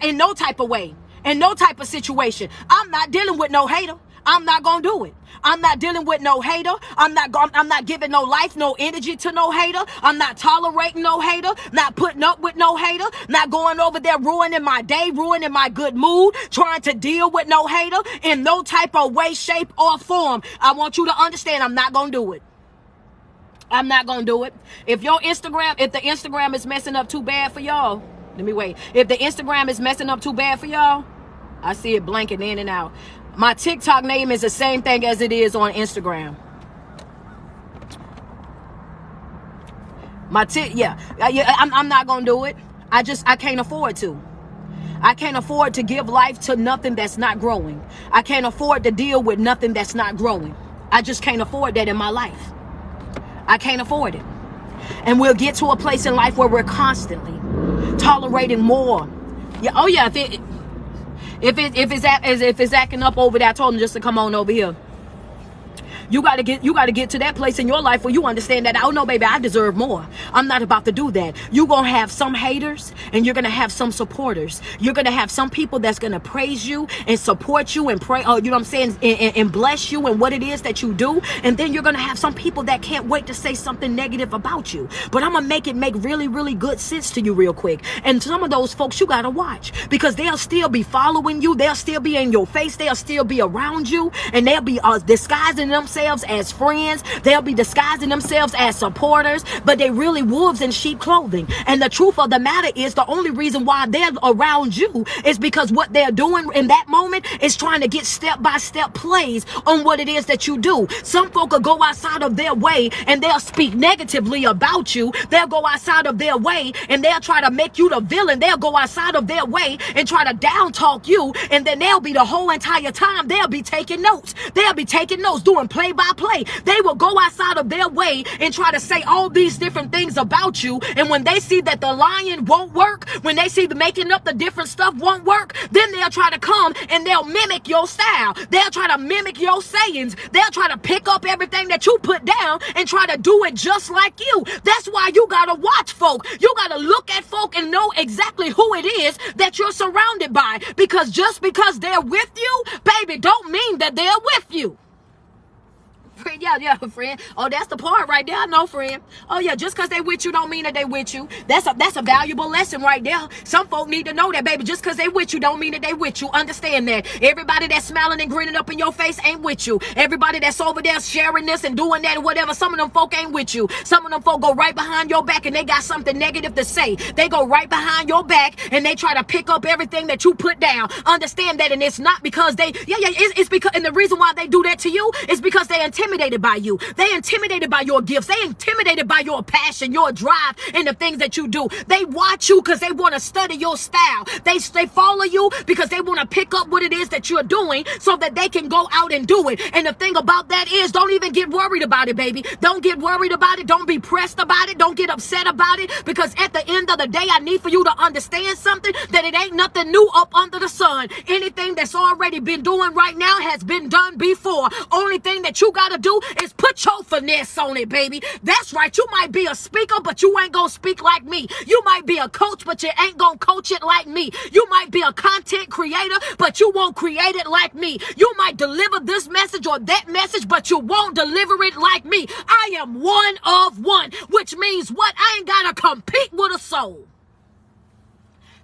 in no type of way, in no type of situation. I'm not dealing with no hater. I'm not gonna do it. I'm not dealing with no hater. I'm not giving no life, no energy to no hater. I'm not tolerating no hater, not putting up with no hater, not going over there ruining my day, ruining my good mood, trying to deal with no hater in no type of way, shape, or form. I want you to understand, I'm not gonna do it. I'm not gonna do it. If the Instagram is messing up too bad for y'all, let me wait. If the Instagram is messing up too bad for y'all, I see it blanking in and out. My TikTok name is the same thing as it is on Instagram. I'm not gonna do it. I can't afford to. I can't afford to give life to nothing that's not growing. I can't afford to deal with nothing that's not growing. I just can't afford that in my life. I can't afford it. And we'll get to a place in life where we're constantly tolerating more. Yeah. Oh yeah. If it's acting up over there, I told him just to come on over here. You got to get to that place in your life where you understand that, oh no, baby, I deserve more. I'm not about to do that. You're going to have some haters and you're going to have some supporters. You're going to have some people that's going to praise you and support you and pray, you know what I'm saying, and bless you and what it is that you do. And then you're going to have some people that can't wait to say something negative about you. But I'm going to make really, really good sense to you real quick. And some of those folks you got to watch, because they'll still be following you. They'll still be in your face. They'll still be around you, and they'll be disguising themselves as friends. They'll be disguising themselves as supporters, but they really wolves in sheep clothing. And the truth of the matter is, the only reason why they're around you is because what they're doing in that moment is trying to get step-by-step plays on what it is that you do. Some folk will go outside of their way and they'll speak negatively about you. They'll go outside of their way and they'll try to make you the villain. They'll go outside of their way and try to down talk you, and then they'll be the whole entire time they'll be taking notes. They'll be taking notes, doing play play-by-play. They will go outside of their way and try to say all these different things about you. And when they see that the lying won't work, when they see the making up the different stuff won't work, then they'll try to come and they'll mimic your style. They'll try to mimic your sayings. They'll try to pick up everything that you put down and try to do it just like you. That's why you gotta watch folk. You gotta look at folk and know exactly who it is that you're surrounded by. Because just because they're with you, baby, don't mean that they're with you. Yeah, friend. Oh, that's the part right there. I know, friend. Oh, yeah, just because they with you don't mean that they with you. That's a valuable lesson right there. Some folk need to know that, baby. Just because they with you don't mean that they with you. Understand that. Everybody that's smiling and grinning up in your face ain't with you. Everybody that's over there sharing this and doing that or whatever, some of them folk ain't with you. Some of them folk go right behind your back and they got something negative to say. They go right behind your back and they try to pick up everything that you put down. Understand that, and it's not because it's because, and the reason why they do that to you is because they intimidated by you. They intimidated by your gifts. They intimidated by your passion, your drive, and the things that you do. They watch you because they want to study your style. They follow you because they want to pick up what it is that you're doing so that they can go out and do it. And the thing about that is, don't even get worried about it, baby. Don't get worried about it. Don't be pressed about it. Don't get upset about it, because at the end of the day, I need for you to understand something, that it ain't nothing new up under the sun. Anything that's already been doing right now has been done before. Only thing that you got to do is put your finesse on it, baby. That's right. You might be a speaker, but you ain't gonna speak like me. You might be a coach, but you ain't gonna coach it like me. You might be a content creator, but you won't create it like me. You might deliver this message or that message, but you won't deliver it like me. I am one of one, which means what? I ain't gotta compete with a soul.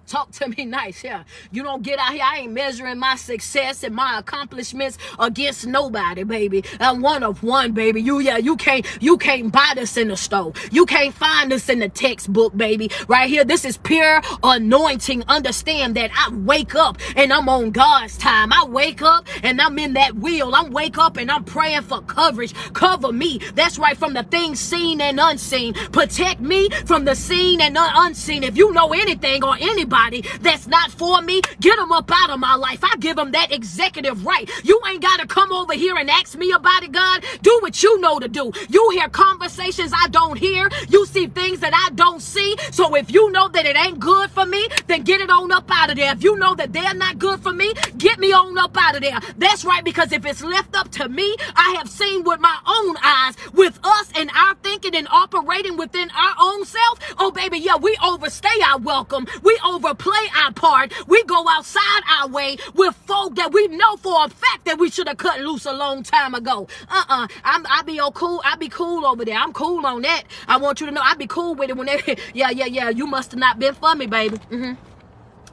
Talk to me nice, yeah. You don't get out here. I ain't measuring my success and my accomplishments against nobody, baby. I'm one of one, baby. You can't buy this in the store. You can't find this in the textbook, baby. Right here, this is pure anointing. Understand that I wake up and I'm on God's time. I wake up and I'm in that wheel. I wake up and I'm praying for coverage. Cover me. That's right, from the things seen and unseen. Protect me from the seen and unseen. If you know anything or anybody that's not for me, get them up out of my life. I give them that executive right. You ain't got to come over here and ask me about it, God. Do what you know to do. You hear conversations I don't hear. You see things that I don't see. So if you know that it ain't good for me, then get it on up out of there. If you know that they're not good for me, get me on up out of there. That's right, because if it's left up to me, I have seen with my own eyes, with us and our thinking and operating within our own self. Oh, baby, yeah, we overstay our welcome. We overplay our part. We go outside our way with folk that we know for a fact that we should have cut loose a long time ago. I be cool over there. I'm cool on that. I want you to know I be cool with it when they, yeah. You must have not been for me, baby.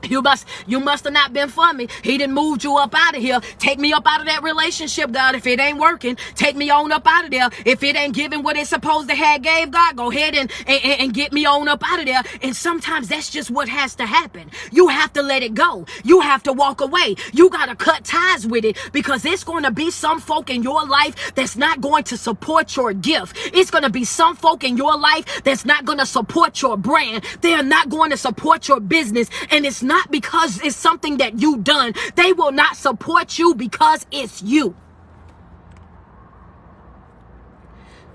You must have not been for me. He done moved you up out of here. Take me up out of that relationship, God, if it ain't working. Take me on up out of there. If it ain't giving what it's supposed to have gave, God, go ahead and get me on up out of there. And sometimes that's just what has to happen. You have to let it go. You have to walk away. You got to cut ties with it, because it's going to be some folk in your life that's not going to support your gift. It's going to be some folk in your life that's not going to support your brand. They are not going to support your business. And it's not because it's something that you done. They will not support you because it's you.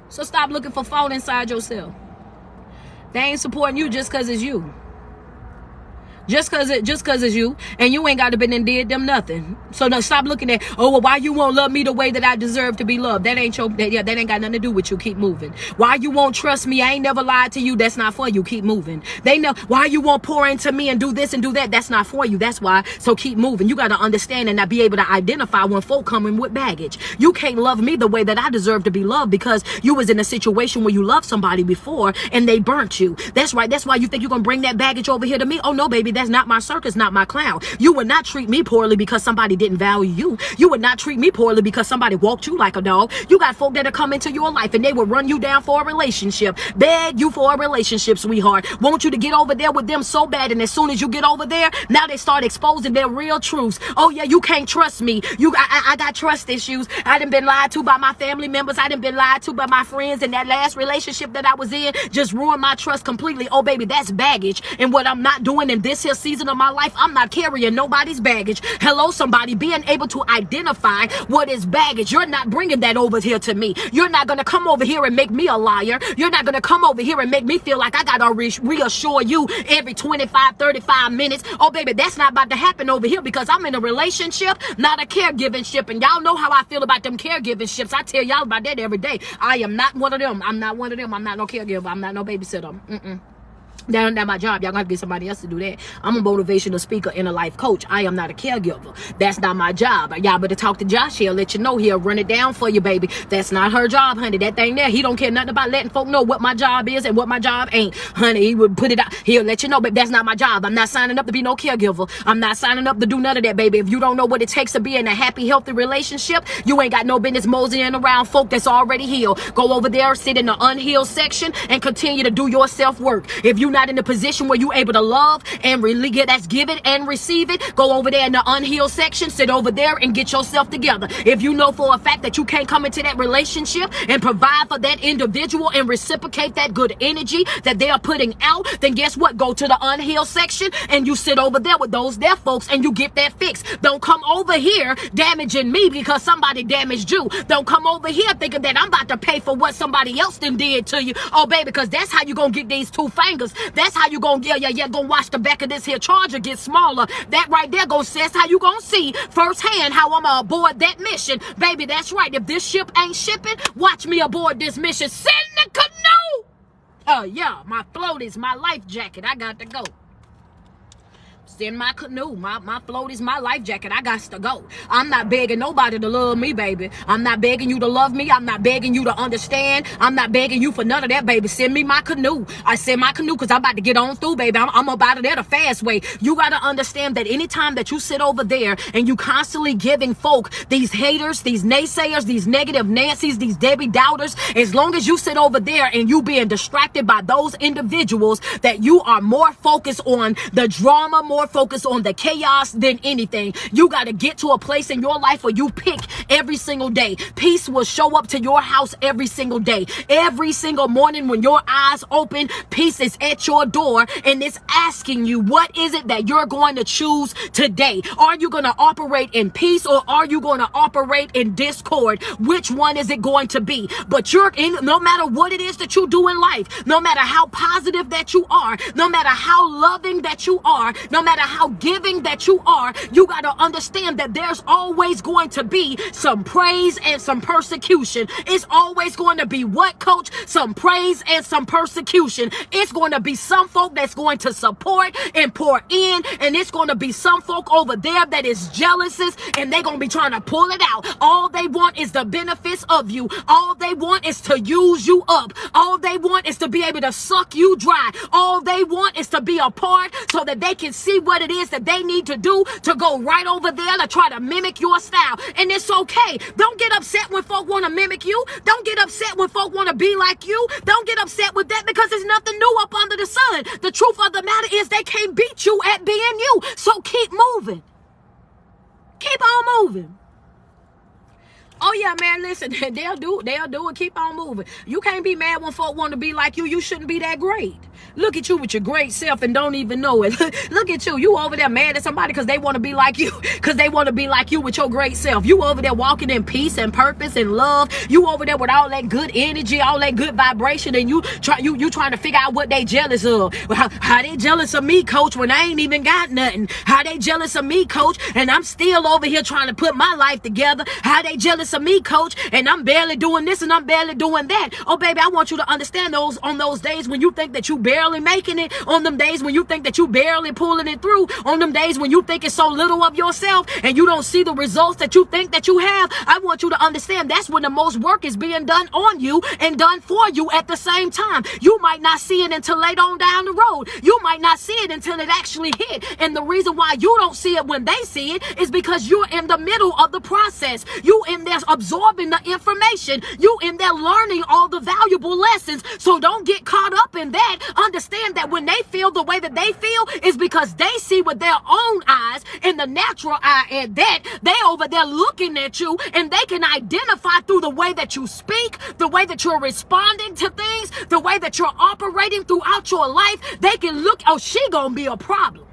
So stop looking for fault inside yourself. They ain't supporting you just because it's you. Just cause it's you, and you ain't got to been and did them nothing. So no, stop looking at, oh, well, why you won't love me the way that I deserve to be loved? That ain't that ain't got nothing to do with you. Keep moving. Why you won't trust me? I ain't never lied to you. That's not for you. Keep moving. They know why you won't pour into me and do this and do that. That's not for you. That's why. So keep moving. You got to understand and not be able to identify when folk coming with baggage. You can't love me the way that I deserve to be loved because you was in a situation where you loved somebody before and they burnt you. That's right. That's why you think you're gonna bring that baggage over here to me. Oh no, baby. That's not my circus, not my clown. You would not treat me poorly because somebody didn't value you. You would not treat me poorly because somebody walked you like a dog. You got folk that come into your life and they will run you down for a relationship, beg you for a relationship, sweetheart. Want you to get over there with them so bad, and as soon as you get over there, now they start exposing their real truths. Oh yeah, you can't trust me. I got trust issues. I done been lied to by my family members. I done been lied to by my friends, and that last relationship that I was in just ruined my trust completely. Oh baby, that's baggage. And what I'm not doing in this here season of my life, I'm not carrying nobody's baggage. Hello, somebody. Being able to identify what is baggage. You're not bringing that over here to me. You're not going to come over here and make me a liar. You're not going to come over here and make me feel like I got to reassure you every 25, 35 minutes. Oh, baby, that's not about to happen over here, because I'm in a relationship, not a caregiving ship. And y'all know how I feel about them caregiving ships. I tell y'all about that every day. I am not one of them. I'm not one of them. I'm not no caregiver. I'm not no babysitter. That's not my job. Y'all gonna have to get somebody else to do that. I'm a motivational speaker and a life coach. I am not a caregiver. That's not my job. Y'all better talk to Josh. He'll let you know. He'll run it down for you, baby. That's not her job, honey. That thing there, he don't care nothing about letting folk know what my job is and what my job ain't. Honey, he would put it out. He'll let you know, but that's not my job. I'm not signing up to be no caregiver. I'm not signing up to do none of that, baby. If you don't know what it takes to be in a happy, healthy relationship, you ain't got no business moseying around folk that's already healed. Go over there, sit in the unhealed section, and continue to do your self-work. If you're not in the position where you able to love and really get that's give it and receive it, go over there in the unhealed section, sit over there and get yourself together. If you know for a fact that you can't come into that relationship and provide for that individual and reciprocate that good energy that they are putting out, then guess what? Go to the unhealed section and you sit over there with those there folks and you get that fixed. Don't come over here damaging me because somebody damaged you. Don't come over here thinking that I'm about to pay for what somebody else done did to you. Oh, baby, because that's how you gonna get these two fingers. That's how you gonna gonna watch the back of this here charger get smaller. That right there that's how you gonna see firsthand how I'm gonna aboard that mission. Baby, that's right. If this ship ain't shipping, watch me aboard this mission. Send the canoe. Oh yeah, my floaties, my life jacket. I got to go. In my canoe, my float is my life jacket. I got to go. I'm not begging nobody to love me, baby. I'm not begging you to love me. I'm not begging you to understand. I'm not begging you for none of that, baby. Send me my canoe. I send my canoe because I'm about to get on through, baby. I'm about it there the fast way. You got to understand that anytime that you sit over there and you constantly giving folk these haters, these naysayers, these negative Nancy's, these Debbie doubters, as long as you sit over there and you being distracted by those individuals, that you are more focused on the drama, more focused on the chaos than anything. You got to get to a place in your life where you pick every single day. Peace will show up to your house every single day. Every single morning when your eyes open, peace is at your door and it's asking you, what is it that you're going to choose today? Are you going to operate in peace or are you going to operate in discord? Which one is it going to be? But no matter what it is that you do in life, no matter how positive that you are, no matter how loving that you are, no matter how giving that you are, you got to understand that there's always going to be some praise and some persecution. It's always going to be what, coach? Some praise and some persecution. It's going to be some folk that's going to support and pour in, and it's going to be some folk over there that is jealous and they're going to be trying to pull it out. All they want is the benefits of you. All they want is to use you up. All they want is to be able to suck you dry. All they want is to be a part so that they can see what it is that they need to do to go right over there to try to mimic your style. And it's okay. Don't get upset when folk want to mimic you. Don't get upset when folk want to be like you. Don't get upset with that because there's nothing new up under the sun. The truth of the matter is they can't beat you at being you. So keep moving. Keep on moving. Oh yeah, man, listen, they'll do it. Keep on moving. You can't be mad when folk want to be like you. You shouldn't be that great. Look at you with your great self and don't even know it. Look at you. You over there mad at somebody because they want to be like you. Because they want to be like you with your great self. You over there walking in peace and purpose and love. You over there with all that good energy, all that good vibration, and you trying to figure out what they jealous of. How they jealous of me, coach, when I ain't even got nothing? How they jealous of me, coach, and I'm still over here trying to put my life together? How they jealous of me, coach, and I'm barely doing this and I'm barely doing that? Oh, baby, I want you to understand on those days when you think that you barely making it, on them days when you think that you barely pulling it through, on them days when you think it's so little of yourself and you don't see the results that you think that you have, I want you to understand that's when the most work is being done on you and done for you at the same time. You might not see it until later on down the road. You might not see it until it actually hit. And the reason why you don't see it when they see it is because you're in the middle of the process. You in there absorbing the information. You in there learning all the valuable lessons. So don't get caught up in that. Understand that when they feel the way that they feel is because they see with their own eyes in the natural eye, and that they over there looking at you and they can identify through the way that you speak, the way that you're responding to things, the way that you're operating throughout your life. They can look, oh, she gonna be a problem.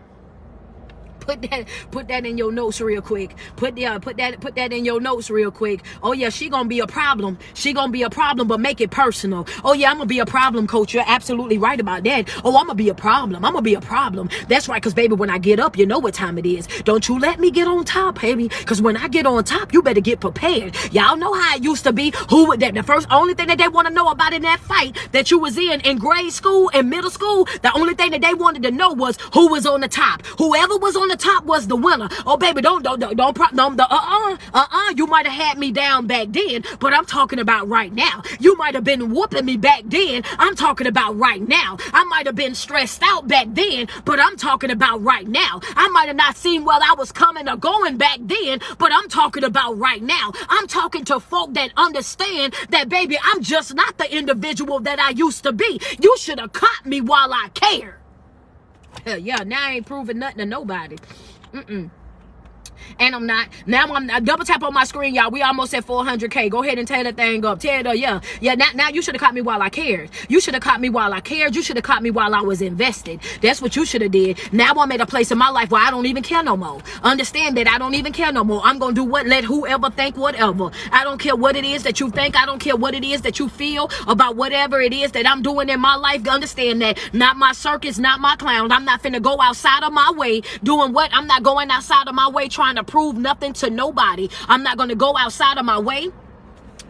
Put that in your notes real quick. Put that in your notes real quick. Oh yeah, she gonna be a problem. She gonna be a problem, but make it personal. Oh yeah, I'm gonna be a problem, coach. You're absolutely right about that. Oh, I'm gonna be a problem. I'm gonna be a problem. That's right, because baby, when I get up, you know what time it is. Don't you let me get on top, baby. Because when I get on top, you better get prepared. Y'all know how it used to be. The only thing that they want to know about in that fight that you was in grade school and middle school, the only thing that they wanted to know was who was on the top. Whoever was on the top was the winner. Oh baby, you might have had me down back then, but I'm talking about right now. You might have been whooping me back then. I'm talking about right now. I might have been stressed out back then, but I'm talking about right now. I might have not seen whether I was coming or going back then, but I'm talking about right now. I'm talking to folk that understand that, baby, I'm just not the individual that I used to be. You should have caught me while I cared. Yeah, now I ain't proving nothing to nobody. And I'm not. Now I'm double tap on my screen, y'all. We almost at 400K. Go ahead and tear that thing up. Tear it up. Yeah. Now you should have caught me while I cared. You should have caught me while I cared. You should have caught me while I was invested. That's what you should have did. Now I'm at a place in my life where I don't even care no more. Understand that I don't even care no more. I'm gonna do what? Let whoever think whatever. I don't care what it is that you think. I don't care what it is that you feel about whatever it is that I'm doing in my life. Understand that. Not my circus, not my clown. I'm not finna go outside of my way doing what? I'm not going outside of my way trying to prove nothing to nobody. I'm not going to go outside of my way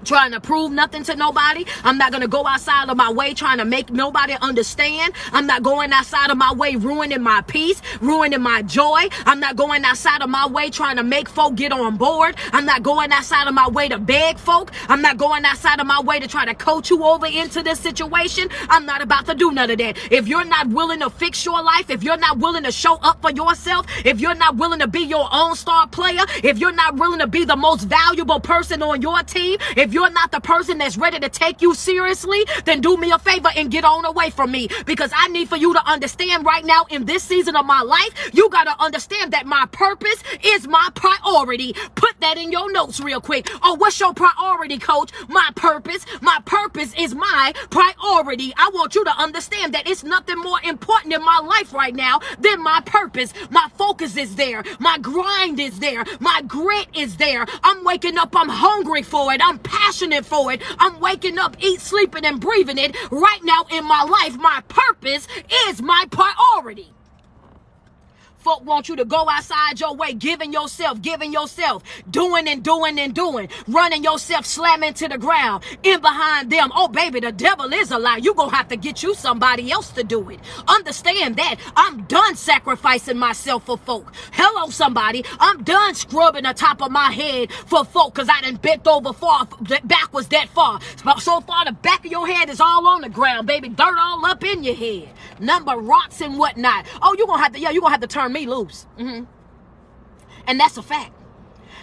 trying to prove nothing to nobody. I'm not going to go outside of my way trying to make nobody understand. I'm not going outside of my way ruining my peace, ruining my joy. I'm not going outside of my way trying to make folk get on board. I'm not going outside of my way to beg folk. I'm not going outside of my way to try to coach you over into this situation. I'm not about to do none of that. If you're not willing to fix your life, if you're not willing to show up for yourself, if you're not willing to be your own star player, if you're not willing to be the most valuable person on your team, if you're not the person that's ready to take you seriously, then do me a favor and get on away from me, because I need for you to understand right now in this season of my life, you got to understand that my purpose is my priority. Put that in your notes real quick. Oh, what's your priority, coach? My purpose. My purpose is my priority. I want you to understand that it's nothing more important in my life right now than my purpose. My focus is there. My grind is there. My grit is there. I'm waking up. I'm hungry for it. I'm passionate for it. I'm waking up, eat, sleeping, and breathing it right now in my life. My purpose is my priority. Folk want you to go outside your way, giving yourself, doing and doing and doing, running yourself, slamming to the ground, in behind them. Oh, baby, the devil is a lie. You're going to have to get you somebody else to do it. Understand that. I'm done sacrificing myself for folk. Hello, somebody. I'm done scrubbing the top of my head for folk because I done bent over far, backwards that far. So far, the back of your head is all on the ground, baby. Dirt all up in your head. Number rocks and whatnot. Oh, you're going to have to turn me loose. And that's a fact.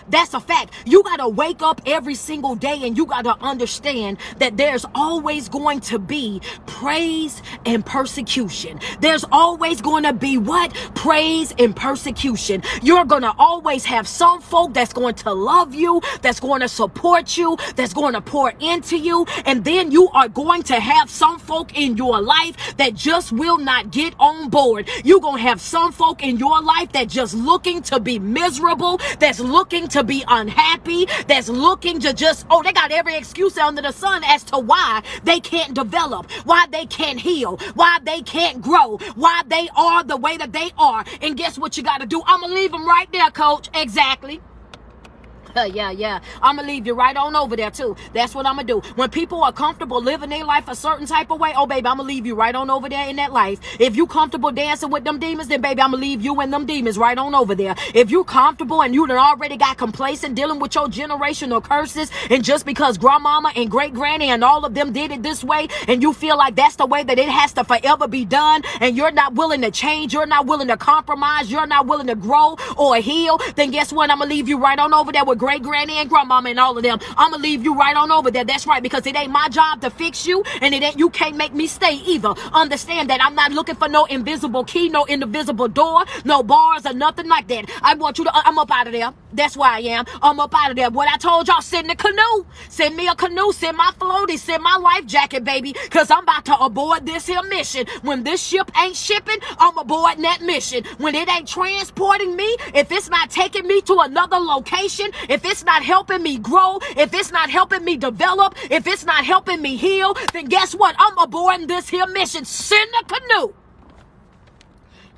That's a fact. You got to wake up every single day and you got to understand that there's always going to be praise and persecution. There's always going to be what? Praise and persecution. You're going to always have some folk that's going to love you, that's going to support you, that's going to pour into you. And then you are going to have some folk in your life that just will not get on board. You're going to have some folk in your life that just looking to be miserable, that's looking to be unhappy, that's looking to just, they got every excuse under the sun as to why they can't develop, why they can't heal, why they can't grow, why they are the way that they are. And guess what you got to do? I'm going to leave them right there, coach. Exactly. Yeah. I'm going to leave you right on over there, too. That's what I'm going to do. When people are comfortable living their life a certain type of way, oh, baby, I'm going to leave you right on over there in that life. If you comfortable dancing with them demons, then, baby, I'm going to leave you and them demons right on over there. If you comfortable and you done already got complacent dealing with your generational curses, and just because grandmama and great-granny and all of them did it this way, and you feel like that's the way that it has to forever be done, and you're not willing to change, you're not willing to compromise, you're not willing to grow or heal, then guess what? I'm going to leave you right on over there with great granny and grandmama and all of them. I'm gonna leave you right on over there. That's right, because it ain't my job to fix you, and you can't make me stay either. Understand that I'm not looking for no invisible key, no invisible door, no bars or nothing like that. I want you to, I'm up out of there. That's where I am. I'm up out of there. What I told y'all, send the canoe. Send me a canoe. Send my floaty. Send my life jacket, baby, because I'm about to aboard this here mission. When this ship ain't shipping, I'm aboard that mission. When it ain't transporting me, if it's not taking me to another location, if it's not helping me grow, if it's not helping me develop, if it's not helping me heal, then guess what? I'm aboarding this here mission. Send the canoe.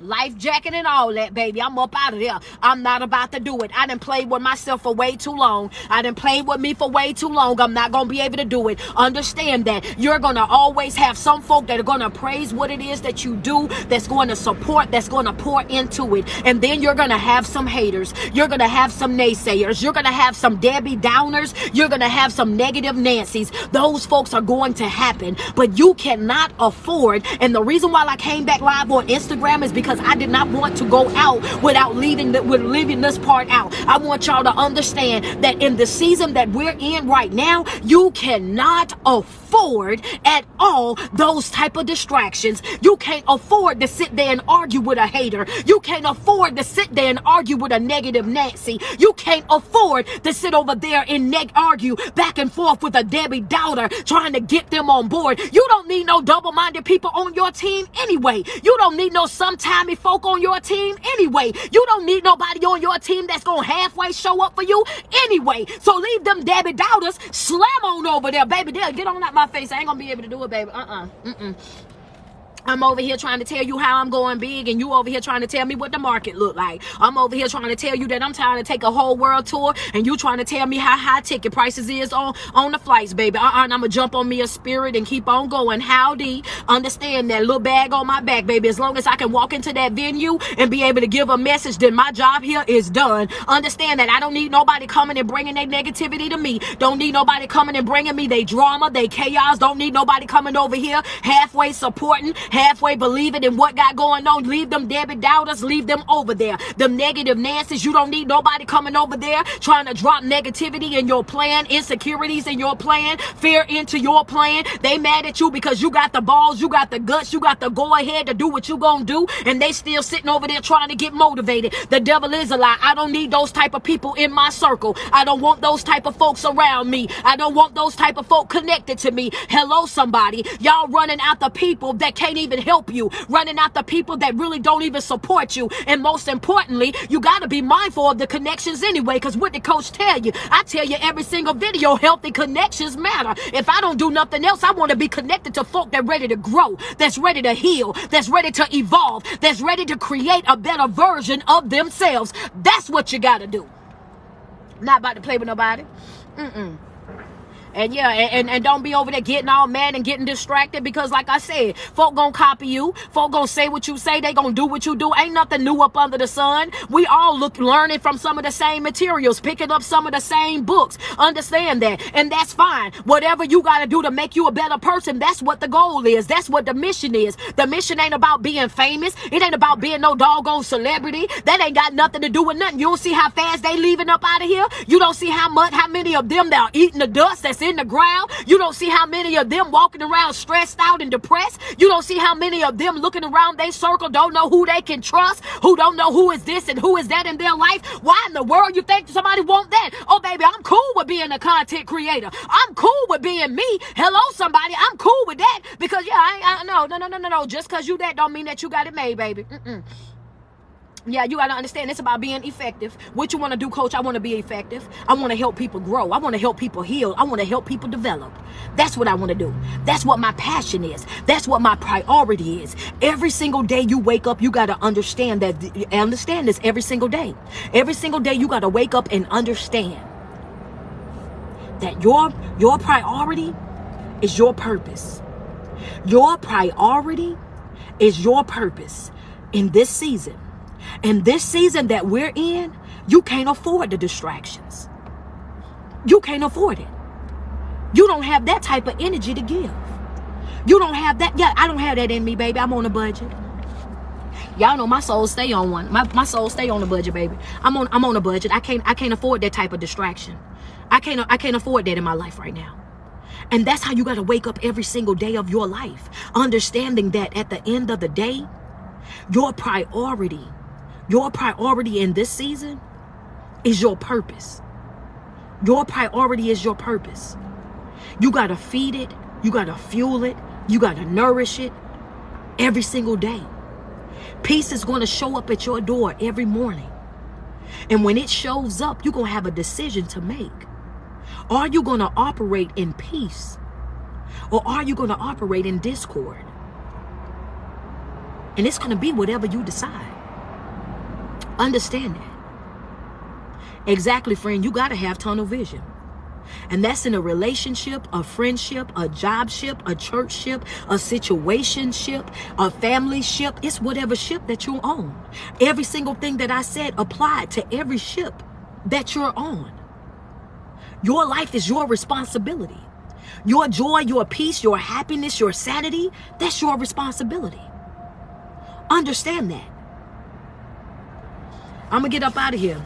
Life jacket and all that, baby. I'm up out of there. I'm not about to do it. I done played with myself for way too long. I done played with me for way too long. I'm not going to be able to do it. Understand that you're going to always have some folk that are going to praise what it is that you do, that's going to support, that's going to pour into it. And then you're going to have some haters. You're going to have some naysayers. You're going to have some Debbie Downers. You're going to have some negative Nancys. Those folks are going to happen. But you cannot afford, and the reason why I came back live on Instagram is because I did not want to go out without leaving this part out. I want y'all to understand that in the season that we're in right now, you cannot afford at all those type of distractions. You can't afford to sit there and argue with a hater. You can't afford to sit there and argue with a negative Nancy. You can't afford to sit over there and argue back and forth with a Debbie Downer trying to get them on board. You don't need no double-minded people on your team anyway. You don't need no sometime folk on your team anyway. You don't need nobody on your team that's gonna halfway show up for you anyway. So leave them Debbie Doubters. Slam on over there, baby. They'll get on out my face. I ain't gonna be able to do it, baby. I'm over here trying to tell you how I'm going big, and you over here trying to tell me what the market look like. I'm over here trying to tell you that I'm trying to take a whole world tour, and you trying to tell me how high ticket prices is on the flights, baby. And I'm gonna jump on me a Spirit and keep on going. Howdy. Understand that little bag on my back, baby. As long as I can walk into that venue and be able to give a message, then my job here is done. Understand that I don't need nobody coming and bringing their negativity to me. Don't need nobody coming and bringing me their drama, their chaos. Don't need nobody coming over here halfway supporting, halfway believing in what got going on. Leave them Debbie Doubters, leave them over there. Them negative Nancy's, you don't need nobody coming over there trying to drop negativity in your plan, insecurities in your plan, fear into your plan. They mad at you because you got the balls, you got the guts, you got the go ahead to do what you gonna do, and they still sitting over there trying to get motivated. The devil is a lie. I don't need those type of people in my circle. I don't want those type of folks around me. I don't want those type of folk connected to me. Hello, somebody. Y'all running out the people that can't even help you, running out the people that really don't even support you. And most importantly, you got to be mindful of the connections anyway, because what did coach tell you? I tell you every single video, healthy connections matter. If I don't do nothing else, I want to be connected to folk that ready to grow, that's ready to heal, that's ready to evolve, that's ready to create a better version of themselves. That's what you got to do. Not about to play with nobody. And yeah, and don't be over there getting all mad and getting distracted, because like I said, folk gonna copy you. Folk gonna say what you say. They gonna do what you do. Ain't nothing new up under the sun. We all learning from some of the same materials, picking up some of the same books. Understand that. And that's fine. Whatever you gotta do to make you a better person, that's what the goal is. That's what the mission is. The mission ain't about being famous. It ain't about being no doggone celebrity. That ain't got nothing to do with nothing. You don't see how fast they leaving up out of here? You don't see how many of them that are eating the dust that's in the ground? You don't see how many of them walking around stressed out and depressed? You don't see how many of them looking around their circle, don't know who they can trust, who don't know who is this and who is that in their life? Why in the world you think somebody want that? Oh, baby, I'm cool with being a content creator. I'm cool with being me. Hello, somebody. I'm cool with that, because yeah, no. Just because you that don't mean that you got it made, baby. Yeah, you got to understand, it's about being effective. What you want to do, coach? I want to be effective. I want to help people grow. I want to help people heal. I want to help people develop. That's what I want to do. That's what my passion is. That's what my priority is. Every single day you wake up, you got to understand that. Understand this every single day. Every single day you got to wake up and understand that your priority is your purpose. Your priority is your purpose in this season. In this season that we're in, you can't afford the distractions. You can't afford it. You don't have that type of energy to give. You don't have that. Yeah, I don't have that in me, baby. I'm on a budget. Y'all know my soul stay on one. My soul stay on a budget, baby. I'm on a budget. I can't afford that type of distraction. I can't afford that in my life right now. And that's how you got to wake up every single day of your life, understanding that at the end of the day, your priority in this season is your purpose. Your priority is your purpose. You got to feed it. You got to fuel it. You got to nourish it every single day. Peace is going to show up at your door every morning. And when it shows up, you're going to have a decision to make. Are you going to operate in peace? Or are you going to operate in discord? And it's going to be whatever you decide. Understand that. Exactly, friend. You got to have tunnel vision. And that's in a relationship, a friendship, a job ship, a church ship, a situation ship, a family ship. It's whatever ship that you're on. Every single thing that I said applied to every ship that you're on. Your life is your responsibility. Your joy, your peace, your happiness, your sanity, that's your responsibility. Understand that. I'm going to get up out of here.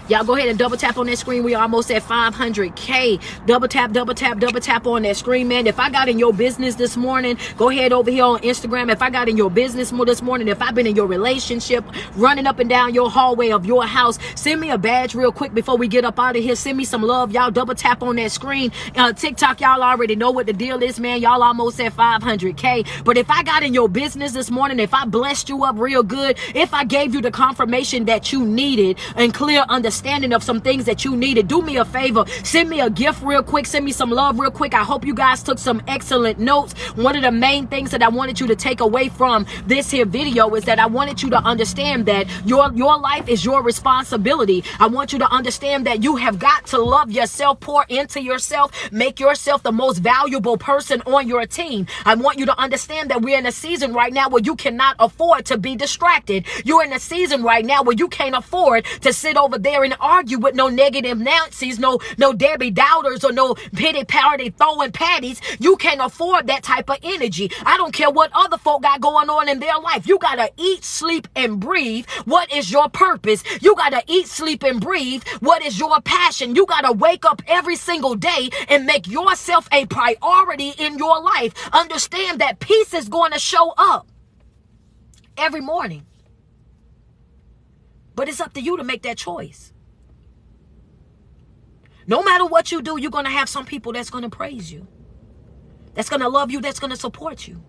Y'all go ahead and double tap on that screen. We almost at 500K. Double tap on that screen, man. If I got in your business this morning, go ahead over here on Instagram. If I got in your business this morning, if I've been in your relationship, running up and down your hallway of your house, send me a badge real quick before we get up out of here. Send me some love. Y'all double tap on that screen. TikTok, y'all already know what the deal is, man. Y'all almost at 500K. But if I got in your business this morning, if I blessed you up real good, if I gave you the confirmation that you needed and clear understanding of some things that you needed, do me a favor, send me a gift real quick, send me some love real quick. I hope you guys took some excellent notes. One of the main things that I wanted you to take away from this here video is that I wanted you to understand that your life is your responsibility. I want you to understand that you have got to love yourself, pour into yourself, make yourself the most valuable person on your team. I want you to understand that we're in a season right now where you cannot afford to be distracted. You're in a season right now where you can't afford to sit over there and argue with no negative Nancy's, no Debbie Doubters, or no pity party throwing patties. You can't afford that type of energy. I don't care what other folk got going on in their life. You gotta eat, sleep, and breathe. What is your purpose? You gotta eat, sleep, and breathe. What is your passion? You gotta wake up every single day and make yourself a priority in your life. Understand that peace is going to show up every morning. But it's up to you to make that choice. No matter what you do, you're going to have some people that's going to praise you, that's going to love you, that's going to support you.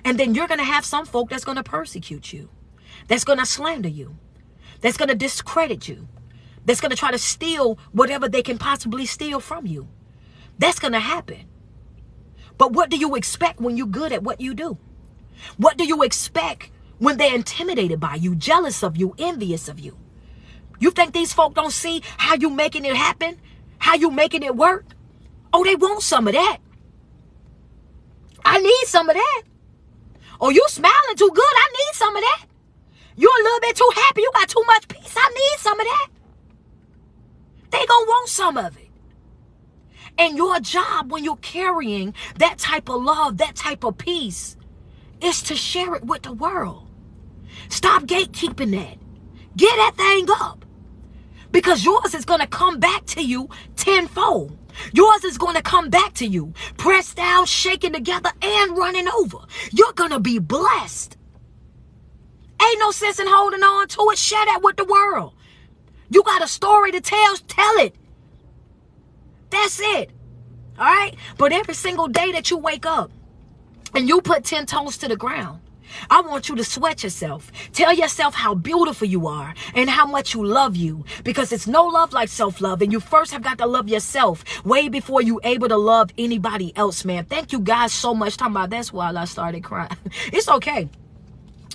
And then you're going to have some folk that's going to persecute you, that's going to slander you, that's going to discredit you, that's going to try to steal whatever they can possibly steal from you. That's going to happen. But what do you expect when you're good at what you do? What do you expect when they're intimidated by you, jealous of you, envious of you? You think these folk don't see how you making it happen? How you making it work? Oh, they want some of that. I need some of that. Oh, you smiling too good. I need some of that. You're a little bit too happy. You got too much peace. I need some of that. They gonna want some of it. And your job when you're carrying that type of love, that type of peace, is to share it with the world. Stop gatekeeping that. Get that thing up. Because yours is going to come back to you tenfold. Yours is going to come back to you pressed down, shaken together, and running over. You're going to be blessed. Ain't no sense in holding on to it. Share that with the world. You got a story to tell it. That's it. All right? But every single day that you wake up and you put 10 toes to the ground, I want you to sweat yourself. Tell yourself how beautiful you are and how much you love you. Because it's no love like self-love. And you first have got to love yourself way before you able to love anybody else, man. Thank you guys so much. Talking about that's why I started crying. It's okay.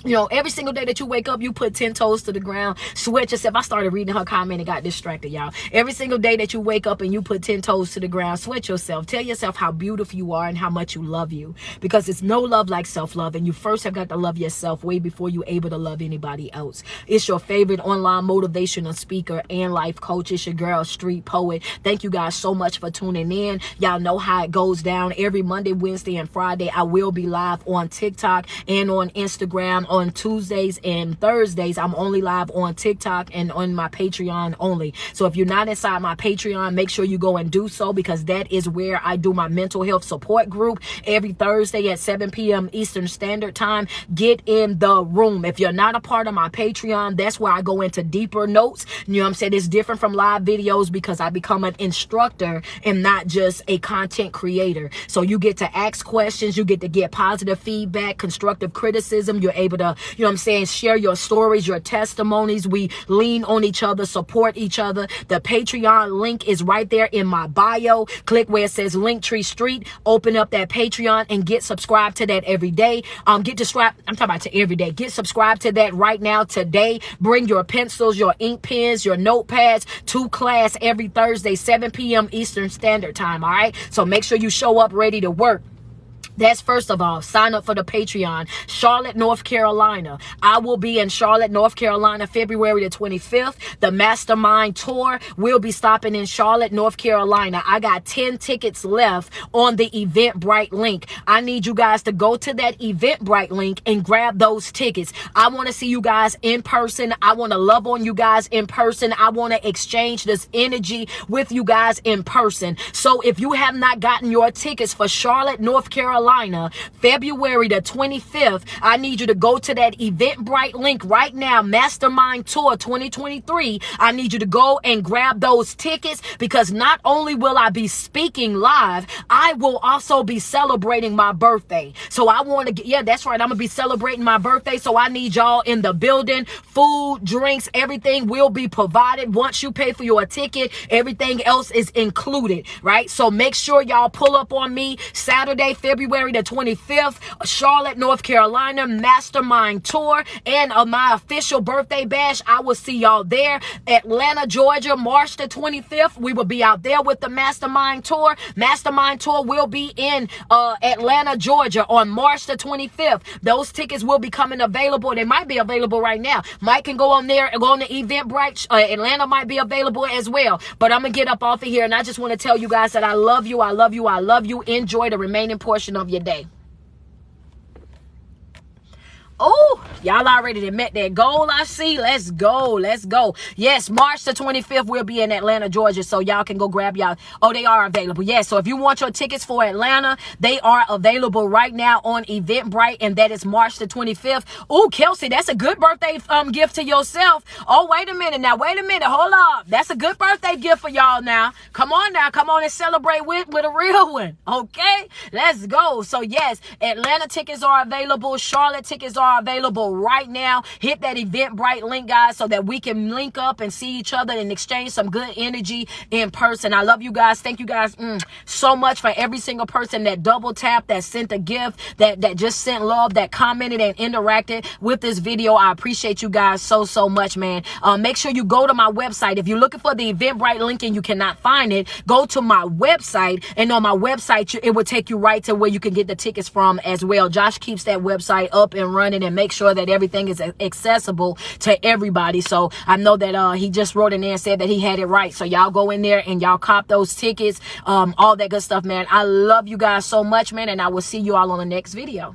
You know, every single day that you wake up, you put 10 toes to the ground. Sweat yourself. I started reading her comment and got distracted, y'all. Every single day that you wake up and you put 10 toes to the ground, sweat yourself. Tell yourself how beautiful you are and how much you love you. Because it's no love like self-love. And you first have got to love yourself way before you're able to love anybody else. It's your favorite online motivational speaker and life coach. It's your girl, Street Poet. Thank you guys so much for tuning in. Y'all know how it goes down. Every Monday, Wednesday, and Friday, I will be live on TikTok and on Instagram, on Tuesdays and Thursdays, I'm only live on TikTok and on my Patreon only. So if you're not inside my Patreon, make sure you go and do so, because that is where I do my mental health support group every Thursday at 7 p.m. Eastern Standard Time. Get in the room. If you're not a part of my Patreon, that's where I go into deeper notes. You know what I'm saying? It's different from live videos because I become an instructor and not just a content creator. So you get to ask questions, you get to get positive feedback, constructive criticism. You're able to, you know what I'm saying, share your stories, your testimonies. We lean on each other, support each other. The Patreon link is right there in my bio. Click where it says Linktree Street. Open up that Patreon and get subscribed to that every day. Get subscribed. I'm talking about to every day. Get subscribed to that right now today. Bring your pencils, your ink pens, your notepads to class every Thursday, 7 p.m. Eastern Standard Time. All right. So make sure you show up ready to work. That's first of all. Sign up for the Patreon. Charlotte, North Carolina. I will be in Charlotte, North Carolina, February the 25th. The Mastermind Tour will be stopping in Charlotte, North Carolina. I got 10 tickets left on the Eventbrite link. I need you guys to go to that Eventbrite link and grab those tickets. I want to see you guys in person. I want to love on you guys in person. I want to exchange this energy with you guys in person. So if you have not gotten your tickets for Charlotte, North Carolina, February the 25th, I need you to go to that Eventbrite link right now, Mastermind Tour 2023. I need you to go and grab those tickets, because not only will I be speaking live, I will also be celebrating my birthday. So I want to get, yeah, that's right, I'm gonna be celebrating my birthday. So I need y'all in the building. Food, drinks, everything will be provided. Once you pay for your ticket, everything else is included, right? So make sure y'all pull up on me Saturday, February the 25th, Charlotte, North Carolina, Mastermind Tour, and my official birthday bash. I will see y'all there. Atlanta, Georgia, March the 25th. We will be out there with the Mastermind Tour. Mastermind Tour will be in Atlanta, Georgia on March the 25th. Those tickets will be coming available. They might be available right now. Mike can go on there and go on the Eventbrite. Atlanta might be available as well. But I'm going to get up off of here, and I just want to tell you guys that I love you. I love you. I love you. Enjoy the remaining portion of your day. Oh, y'all already met that goal, I see. Let's go. Let's go. Yes, March the 25th, we'll be in Atlanta, Georgia. So y'all can go grab y'all. Oh, they are available. Yes. So if you want your tickets for Atlanta, they are available right now on Eventbrite. And that is March the 25th. Oh, Kelsey, that's a good birthday gift to yourself. Oh, wait a minute now. Wait a minute. Hold up. That's a good birthday gift for y'all now. Come on now. Come on and celebrate with a real one. Okay. Let's go. So yes, Atlanta tickets are available. Charlotte tickets are available right now. Hit that Eventbrite link, guys, so that we can link up and see each other and exchange some good energy in person. I love you guys. Thank you guys so much for every single person that double tapped, that sent a gift, that just sent love, that commented and interacted with this video. I appreciate you guys so much, man. Make sure you go to my website. If you're looking for the Eventbrite link and you cannot find it, go to my website, and on my website it will take you right to where you can get the tickets from as well. Josh keeps that website up and running and make sure that everything is accessible to everybody. So I know that he just wrote in there and said that he had it right. So y'all go in there and y'all cop those tickets, all that good stuff, man. I love you guys so much, man, and I will see you all on the next video.